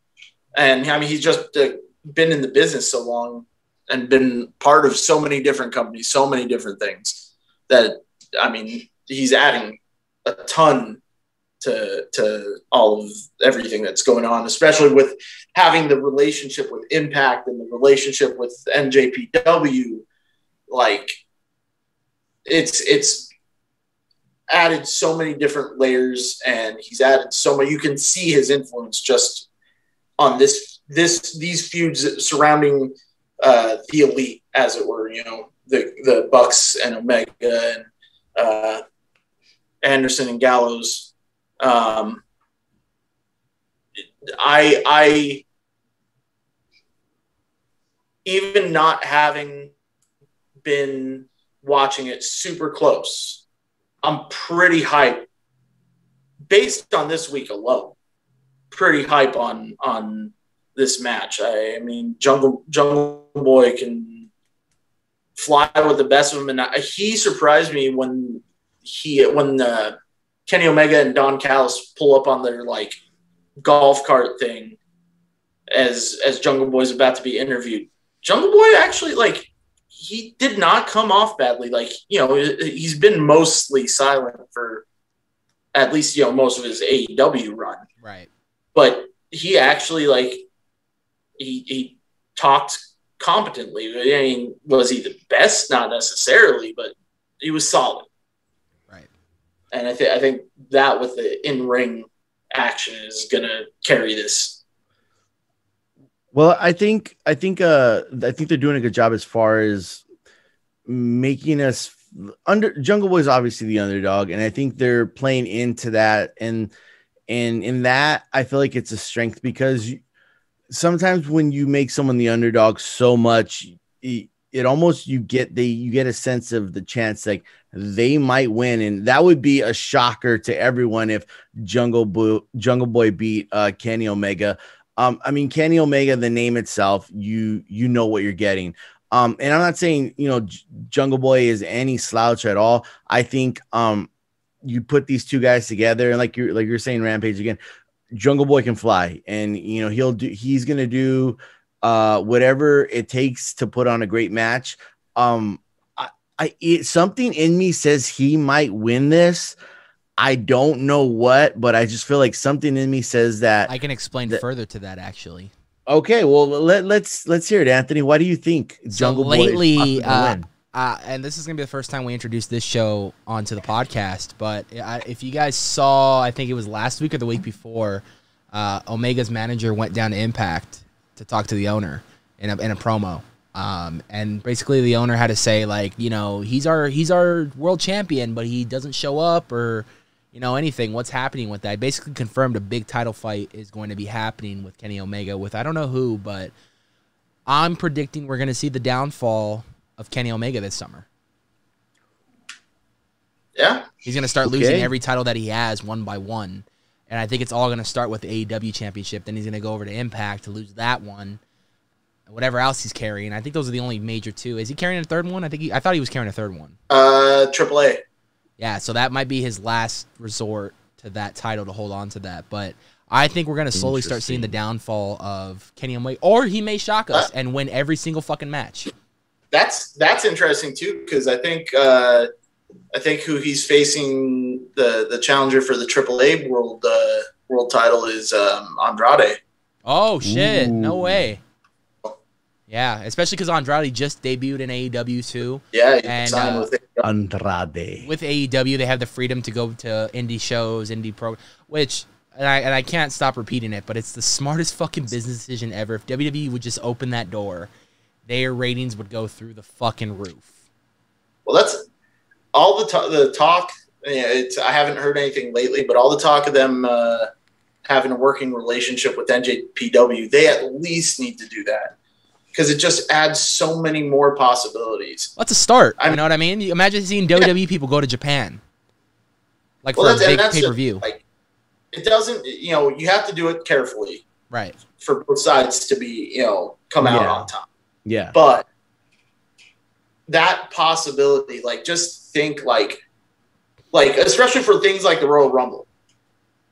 And I mean, he's just been in the business so long and been part of so many different companies, so many different things that, I mean, he's adding a ton to all of everything that's going on, especially with having the relationship with Impact and the relationship with NJPW. Like, it's added so many different layers, and he's added so many. You can see his influence just on these feuds surrounding the elite, as it were. You know, the Bucks and Omega and Anderson and Gallows. I even not having been watching it super close, I'm pretty hyped based on this week alone. Pretty hype on this match. I mean, Jungle Boy can fly with the best of them, and he surprised me when Kenny Omega and Don Callis pull up on their like golf cart thing as Jungle Boy's about to be interviewed. Jungle Boy actually, like, he did not come off badly. Like, you know, he's been mostly silent for at least, you know, most of his AEW run. Right. But he actually, like, he talked competently. I mean, was he the best? Not necessarily, but he was solid. And I think that with the in-ring action is going to carry this. Well, I think they're doing a good job as far as making us Jungle Boy is obviously the underdog, and I think they're playing into that. And in that, I feel like it's a strength because sometimes when you make someone the underdog so much, it almost you get a sense of the chance like they might win, and that would be a shocker to everyone if Jungle Boy beat Kenny Omega. I mean, Kenny Omega, the name itself, you know what you're getting. And I'm not saying, Jungle Boy is any slouch at all. I think you put these two guys together, and like you're saying, Rampage again, Jungle Boy can fly, and he's gonna do whatever it takes to put on a great match. Something in me says he might win this. I don't know what, but I just feel like something in me says that. I can explain further to that, actually. Okay, well, let's hear it, Anthony. Why do you think Jungle Boy is possibly gonna win? And this is going to be the first time we introduced this show onto the podcast, but if you guys saw, I think it was last week or the week before, Omega's manager went down to Impact to talk to the owner in a promo. And basically the owner had to say, like, he's our world champion, but he doesn't show up or, anything. What's happening with that? Basically confirmed a big title fight is going to be happening with Kenny Omega with I don't know who, but I'm predicting we're going to see the downfall of Kenny Omega this summer. Yeah. He's going to start losing every title that he has one by one. And I think it's all going to start with the AEW championship. Then he's going to go over to Impact to lose that one. Whatever else he's carrying. I think those are the only major two. Is he carrying a third one? I thought he was carrying a third one. AAA. Yeah, so that might be his last resort to that title to hold on to that. But I think we're going to slowly start seeing the downfall of Kenny Omega. Or he may shock us and win every single fucking match. That's interesting too, because I think who he's facing, the challenger for the AAA world title is Andrade. Oh shit! No way. Yeah, especially because Andrade just debuted in AEW too. Yeah, and signed with Andrade. With AEW, they have the freedom to go to indie shows, indie pro, which and I can't stop repeating it, but it's the smartest fucking business decision ever. If WWE would just open that door, their ratings would go through the fucking roof. Well, that's all the talk. I haven't heard anything lately, but all the talk of them having a working relationship with NJPW, they at least need to do that. Because it just adds so many more possibilities. That's a start. You know what I mean? Imagine seeing WWE people go to Japan. For a big pay-per-view. It doesn't, you have to do it carefully. Right. For both sides to be, come out on top. Yeah. But that possibility, just think especially for things like the Royal Rumble.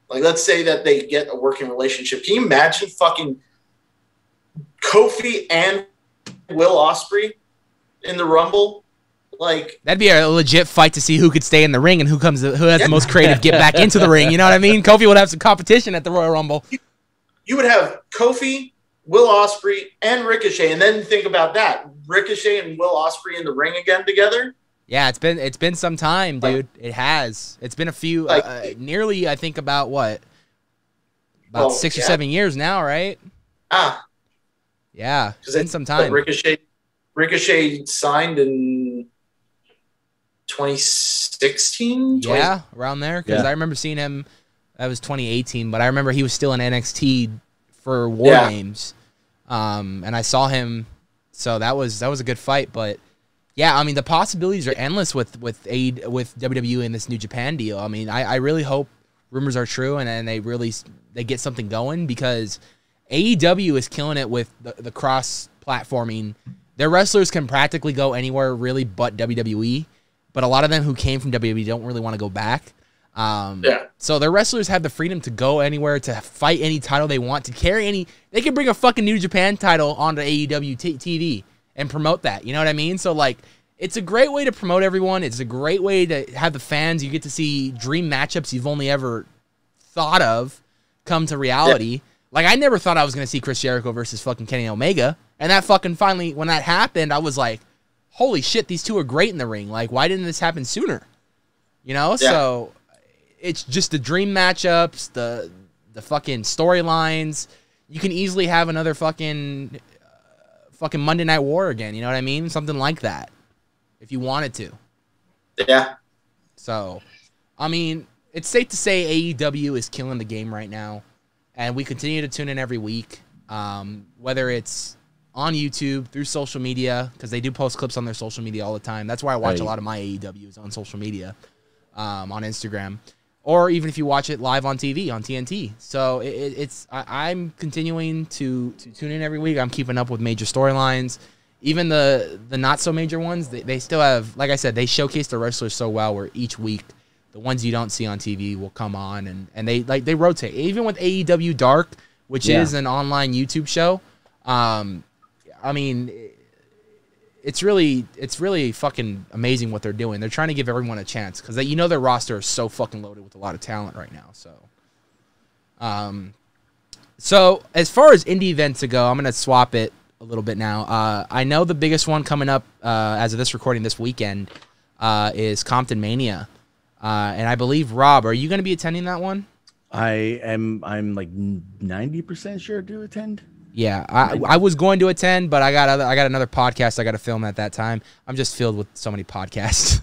Let's say that they get a working relationship. Can you imagine fucking Kofi and Will Ospreay in the Rumble? That'd be a legit fight to see who could stay in the ring and who has the most creative get back into the ring. You know what I mean? Kofi would have some competition at the Royal Rumble. You would have Kofi, Will Ospreay, and Ricochet, and then think about that: Ricochet and Will Ospreay in the ring again together. Yeah, it's been some time, dude. It has. It's been a few, nearly. I think about 6 or 7 years now, right? Yeah, it's been some time. Ricochet signed in 2016. Yeah, around there. Because I remember seeing him. That was 2018, but I remember he was still in NXT for War Games, and I saw him. So that was a good fight. But yeah, I mean the possibilities are endless with WWE and this New Japan deal. I mean, I really hope rumors are true and they get something going because AEW is killing it with the cross-platforming. Their wrestlers can practically go anywhere, really, but WWE. But a lot of them who came from WWE don't really want to go back. So their wrestlers have the freedom to go anywhere, to fight any title they want, to carry any... They can bring a fucking New Japan title onto AEW TV and promote that. You know what I mean? So, it's a great way to promote everyone. It's a great way to have the fans. You get to see dream matchups you've only ever thought of come to reality. I never thought I was going to see Chris Jericho versus fucking Kenny Omega. And that fucking finally, when that happened, I was like, holy shit, these two are great in the ring. Why didn't this happen sooner? So it's just the dream matchups, the fucking storylines. You can easily have another fucking Monday Night War again. You know what I mean? Something like that. If you wanted to. Yeah. So, I mean, it's safe to say AEW is killing the game right now. And we continue to tune in every week, whether it's on YouTube, through social media, because they do post clips on their social media all the time. That's why I watch a lot of my AEWs on social media, on Instagram. Or even if you watch it live on TV, on TNT. So I'm continuing to tune in every week. I'm keeping up with major storylines. even the not so major ones, they still have, like I said, they showcase the wrestlers so well where each week the ones you don't see on TV will come on and they rotate. Even with AEW Dark, which is an online YouTube show, I mean, it's really fucking amazing what they're doing. They're trying to give everyone a chance because their roster is so fucking loaded with a lot of talent right now. So as far as indie events go, I'm gonna swap it a little bit now. I know the biggest one coming up as of this recording this weekend is Compton Mania, and I believe Rob, are you going to be attending that one? I'm like 90% sure to attend. Yeah, I was going to attend, but I got another podcast I got to film at that time. I'm just filled with so many podcasts.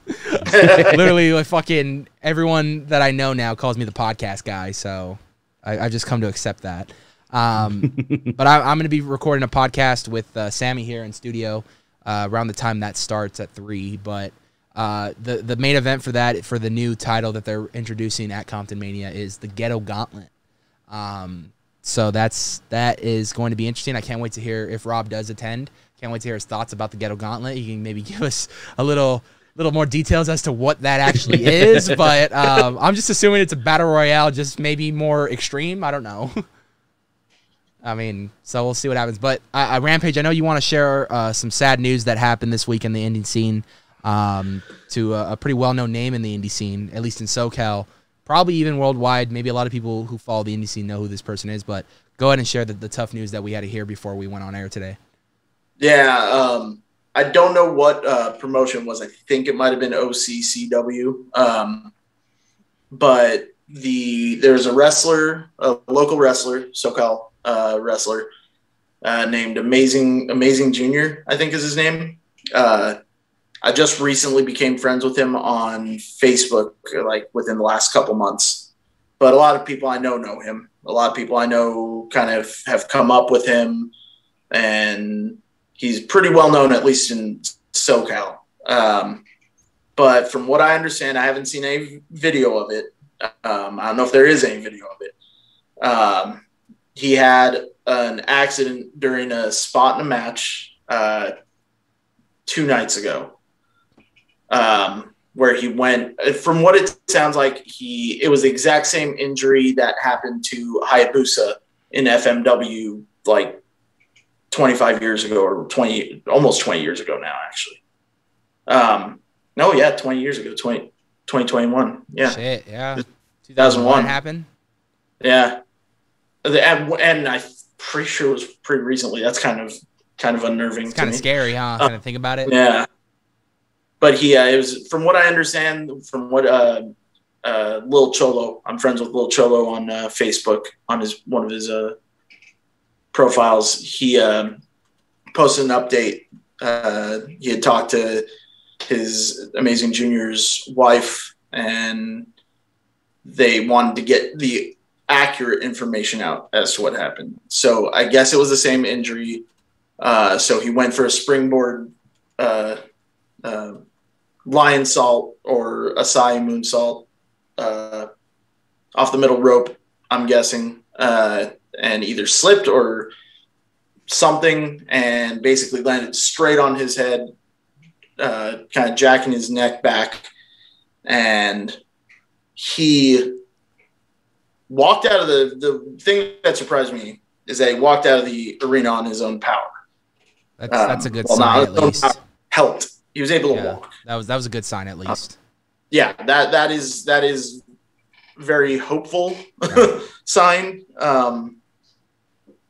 Literally, like fucking everyone that I know now calls me the podcast guy, so I've just come to accept that. But I'm going to be recording a podcast with Sami here in studio around the time that starts at 3. But the main event for that, for the new title that they're introducing at Compton Mania, is the Ghetto Gauntlet. So that is going to be interesting. I can't wait to hear if Rob does attend. Can't wait to hear his thoughts about the Ghetto Gauntlet. He can maybe give us a little more details as to what that actually is. But I'm just assuming it's a battle royale, just maybe more extreme. I don't know. I mean, so we'll see what happens. But Rampage, I know you want to share some sad news that happened this week in the indie scene to a pretty well-known name in the indie scene, at least in SoCal. Probably even worldwide. Maybe a lot of people who follow the indie scene know who this person is, but go ahead and share the tough news that we had to hear before we went on air today. Yeah, I don't know what promotion was. I think it might have been OCCW. But there's a wrestler, a local wrestler, SoCal wrestler, named Amazing Junior, I think is his name. I just recently became friends with him on Facebook, like within the last couple months. But a lot of people I know him. A lot of people I know kind of have come up with him, and he's pretty well known, at least in SoCal. But from what I understand, I haven't seen any video of it. I don't know if there is any video of it. He had an accident during a spot in a match 2 nights ago. Where he went, from what it sounds like, it was the exact same injury that happened to Hayabusa in FMW like 25 years ago, or almost 20 years ago now, actually. 20 years ago, 2021. Yeah. Shit, yeah. 2001 happened? Yeah. And I'm pretty sure it was pretty recently. That's kind of unnerving. It's kind of scary, huh? Kind of think about it. Yeah. But it was, from what I understand, from what Lil Cholo, I'm friends with Lil Cholo on Facebook, on one of his profiles. He posted an update. He had talked to his Amazing Junior's wife, and they wanted to get the accurate information out as to what happened. So I guess it was the same injury. So he went for a springboard lion salt or Asai moonsault off the middle rope, I'm guessing, and either slipped or something, and basically landed straight on his head, kind of jacking his neck back. And he walked out of the thing that surprised me is that he walked out of the arena on his own power. That's a good sign, at least. Helped. He was able to walk. That was a good sign, at least. That is very hopeful sign.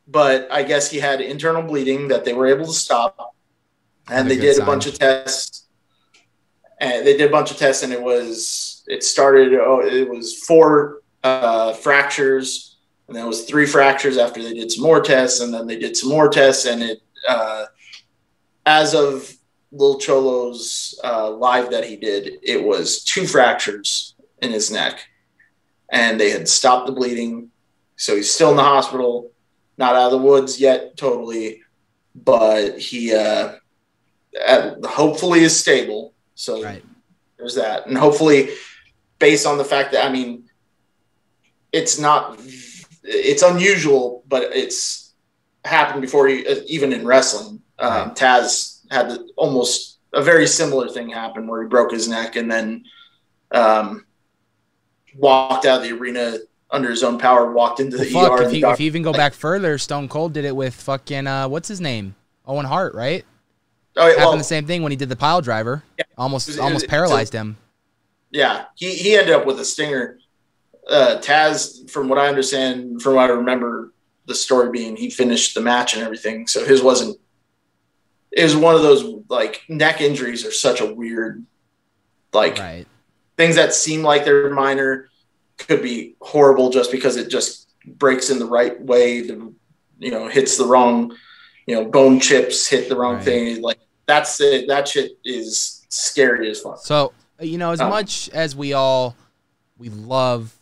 But I guess he had internal bleeding that they were able to stop, and they did a bunch of tests. And it was 4 fractures, and then it was 3 fractures after they did some more tests, and then they did some more tests, and it as of Lil Cholo's live that he did, it was 2 fractures in his neck, and they had stopped the bleeding. So he's still in the hospital, not out of the woods yet totally, but he hopefully is stable. So there's that. And hopefully, based on the fact that, I mean, it's unusual, but it's happened before, even in wrestling. Taz had almost a very similar thing happen where he broke his neck and then walked out of the arena under his own power, walked into the ER. If you even go back further, Stone Cold did it with fucking, what's his name? Owen Hart, right? Oh, yeah, happened the same thing when he did the pile driver. Yeah. Almost paralyzed him. Yeah, he ended up with a stinger. Taz, from what I understand, from what I remember the story being, he finished the match and everything. So his wasn't. It was one of those, like, neck injuries are such a weird, like, things that seem like they're minor could be horrible just because it just breaks in the right way. Hits the wrong, bone chips hit the wrong thing. Like, that's it. That shit is scary as fuck. So, as much as we love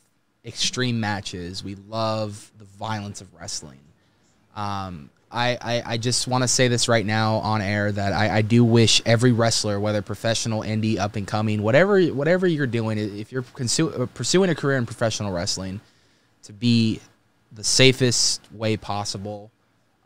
extreme matches, we love the violence of wrestling. I just want to say this right now on air that I do wish every wrestler, whether professional, indie, up and coming, whatever you're doing, if you're pursuing a career in professional wrestling, to be the safest way possible.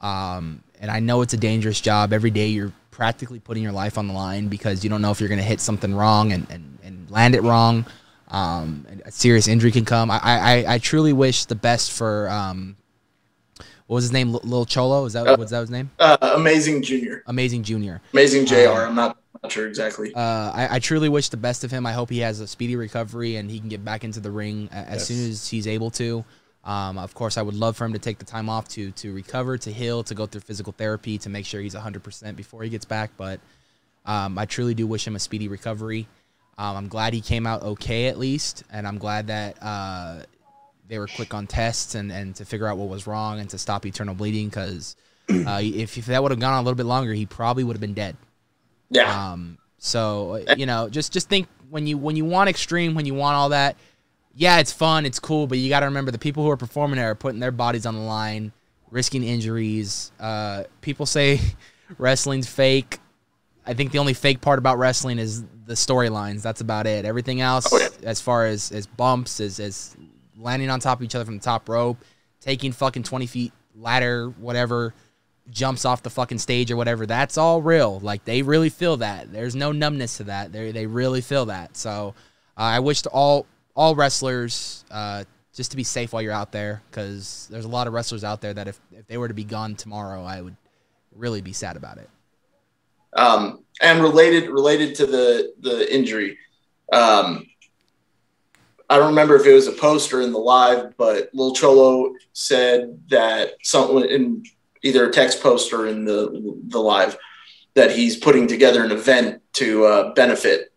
And I know it's a dangerous job. Every day you're practically putting your life on the line because you don't know if you're going to hit something wrong and land it wrong. And a serious injury can come. I truly wish the best for what was his name? Lil Cholo? Was that his name? Amazing Junior. Amazing Junior. Amazing JR. I'm not sure exactly. I truly wish the best of him. I hope he has a speedy recovery and he can get back into the ring as soon as he's able to. Of course, I would love for him to take the time off to recover, to heal, to go through physical therapy, to make sure he's 100% before he gets back. But I truly do wish him a speedy recovery. I'm glad he came out okay at least, and I'm glad that they were quick on tests and to figure out what was wrong and to stop eternal bleeding because if that would have gone on a little bit longer, he probably would have been dead. Yeah. So, just think when you want extreme, when you want all that, yeah, it's fun, it's cool, but you got to remember the people who are performing there are putting their bodies on the line, risking injuries. People say wrestling's fake. I think the only fake part about wrestling is the storylines. That's about it. Everything else, as far as bumps, as landing on top of each other from the top rope, taking fucking 20 feet ladder, whatever, jumps off the fucking stage or whatever, that's all real. Like, they really feel that. There's no numbness to that. They really feel that. So I wish to all wrestlers just to be safe while you're out there, because there's a lot of wrestlers out there that if they were to be gone tomorrow, I would really be sad about it. And related to the injury, I don't remember if it was a post or in the live, but Lil Cholo said that someone in either a text post or in the live that he's putting together an event to benefit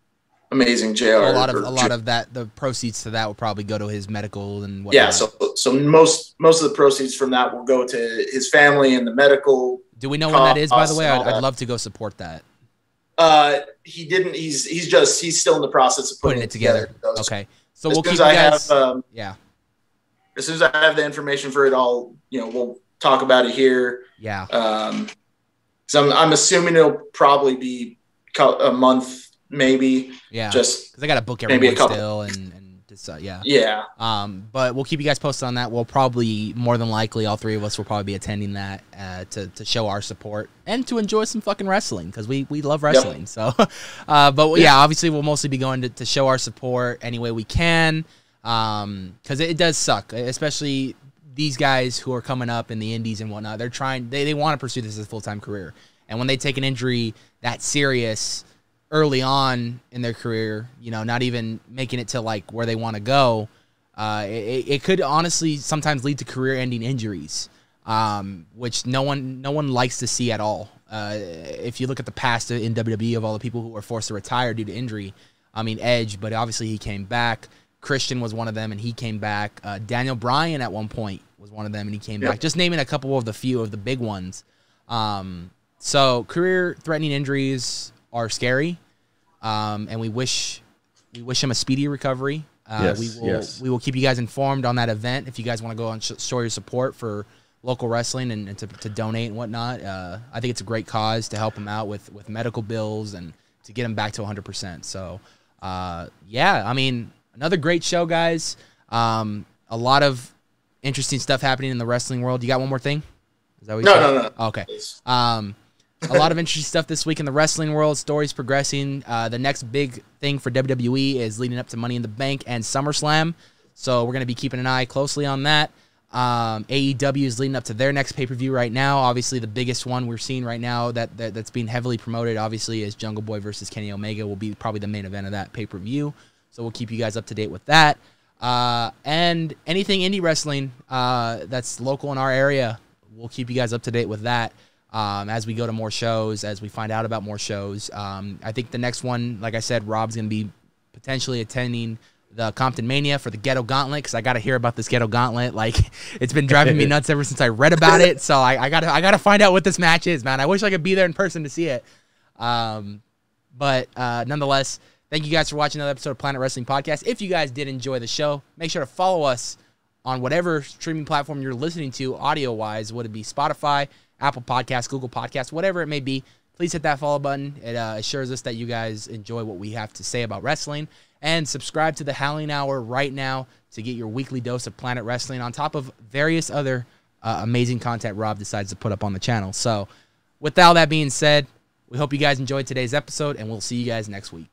Amazing JR. A lot of that, the proceeds to that will probably go to his medical and whatnot. Yeah, so most of the proceeds from that will go to his family and the medical. Do we know when that is, by the way? I'd love to go support that. He didn't. He's still in the process of putting it together. Okay, so we'll keep you guys. Yeah. As soon as I have the information for it, we'll talk about it here. Yeah. So I'm assuming it'll probably be a month. Maybe, just because I got to book everyone still and just, yeah. But we'll keep you guys posted on that. We'll probably, more than likely, all three of us will probably be attending that to show our support and to enjoy some fucking wrestling because we love wrestling. Yep. So, obviously we'll mostly be going to show our support any way we can because it does suck, especially these guys who are coming up in the indies and whatnot. They're trying, they want to pursue this as a full-time career, and when they take an injury that serious early on in their career, not even making it to like where they want to go, it could honestly sometimes lead to career-ending injuries, which no one likes to see at all. If you look at the past in WWE of all the people who were forced to retire due to injury, I mean Edge, but obviously he came back. Christian was one of them, and he came back. Daniel Bryan at one point was one of them, and he came back. Just naming a couple of the few of the big ones. So career-threatening injuries are scary, and we wish him a speedy recovery. We will keep you guys informed on that event if you guys want to go and show your support for local wrestling and to donate and whatnot. I think it's a great cause to help him out with medical bills and to get him back to 100%. So, I mean, another great show, guys. A lot of interesting stuff happening in the wrestling world. You got one more thing? Is that what you said? No. Okay. A lot of interesting stuff this week in the wrestling world. Stories progressing. The next big thing for WWE is leading up to Money in the Bank and SummerSlam. So we're going to be keeping an eye closely on that. AEW is leading up to their next pay-per-view right now. Obviously, the biggest one we're seeing right now that's being heavily promoted, obviously, is Jungle Boy versus Kenny Omega will be probably the main event of that pay-per-view. So we'll keep you guys up to date with that. And anything indie wrestling that's local in our area, we'll keep you guys up to date with that as we go to more shows, as we find out about more shows. I think the next one, like I said, Rob's going to be potentially attending the Compton Mania for the Ghetto Gauntlet, because I got to hear about this Ghetto Gauntlet. Like, it's been driving me nuts ever since I read about it. So I gotta find out what this match is, man. I wish I could be there in person to see it. But nonetheless, thank you guys for watching another episode of Planet Wrestling Podcast. If you guys did enjoy the show, make sure to follow us on whatever streaming platform you're listening to audio-wise, would it be Spotify, Apple Podcasts, Google Podcasts, whatever it may be. Please hit that follow button. It assures us that you guys enjoy what we have to say about wrestling. And subscribe to the Howling Hour right now to get your weekly dose of Planet Wrestling on top of various other amazing content Rob decides to put up on the channel. So with all that being said, we hope you guys enjoyed today's episode, and we'll see you guys next week.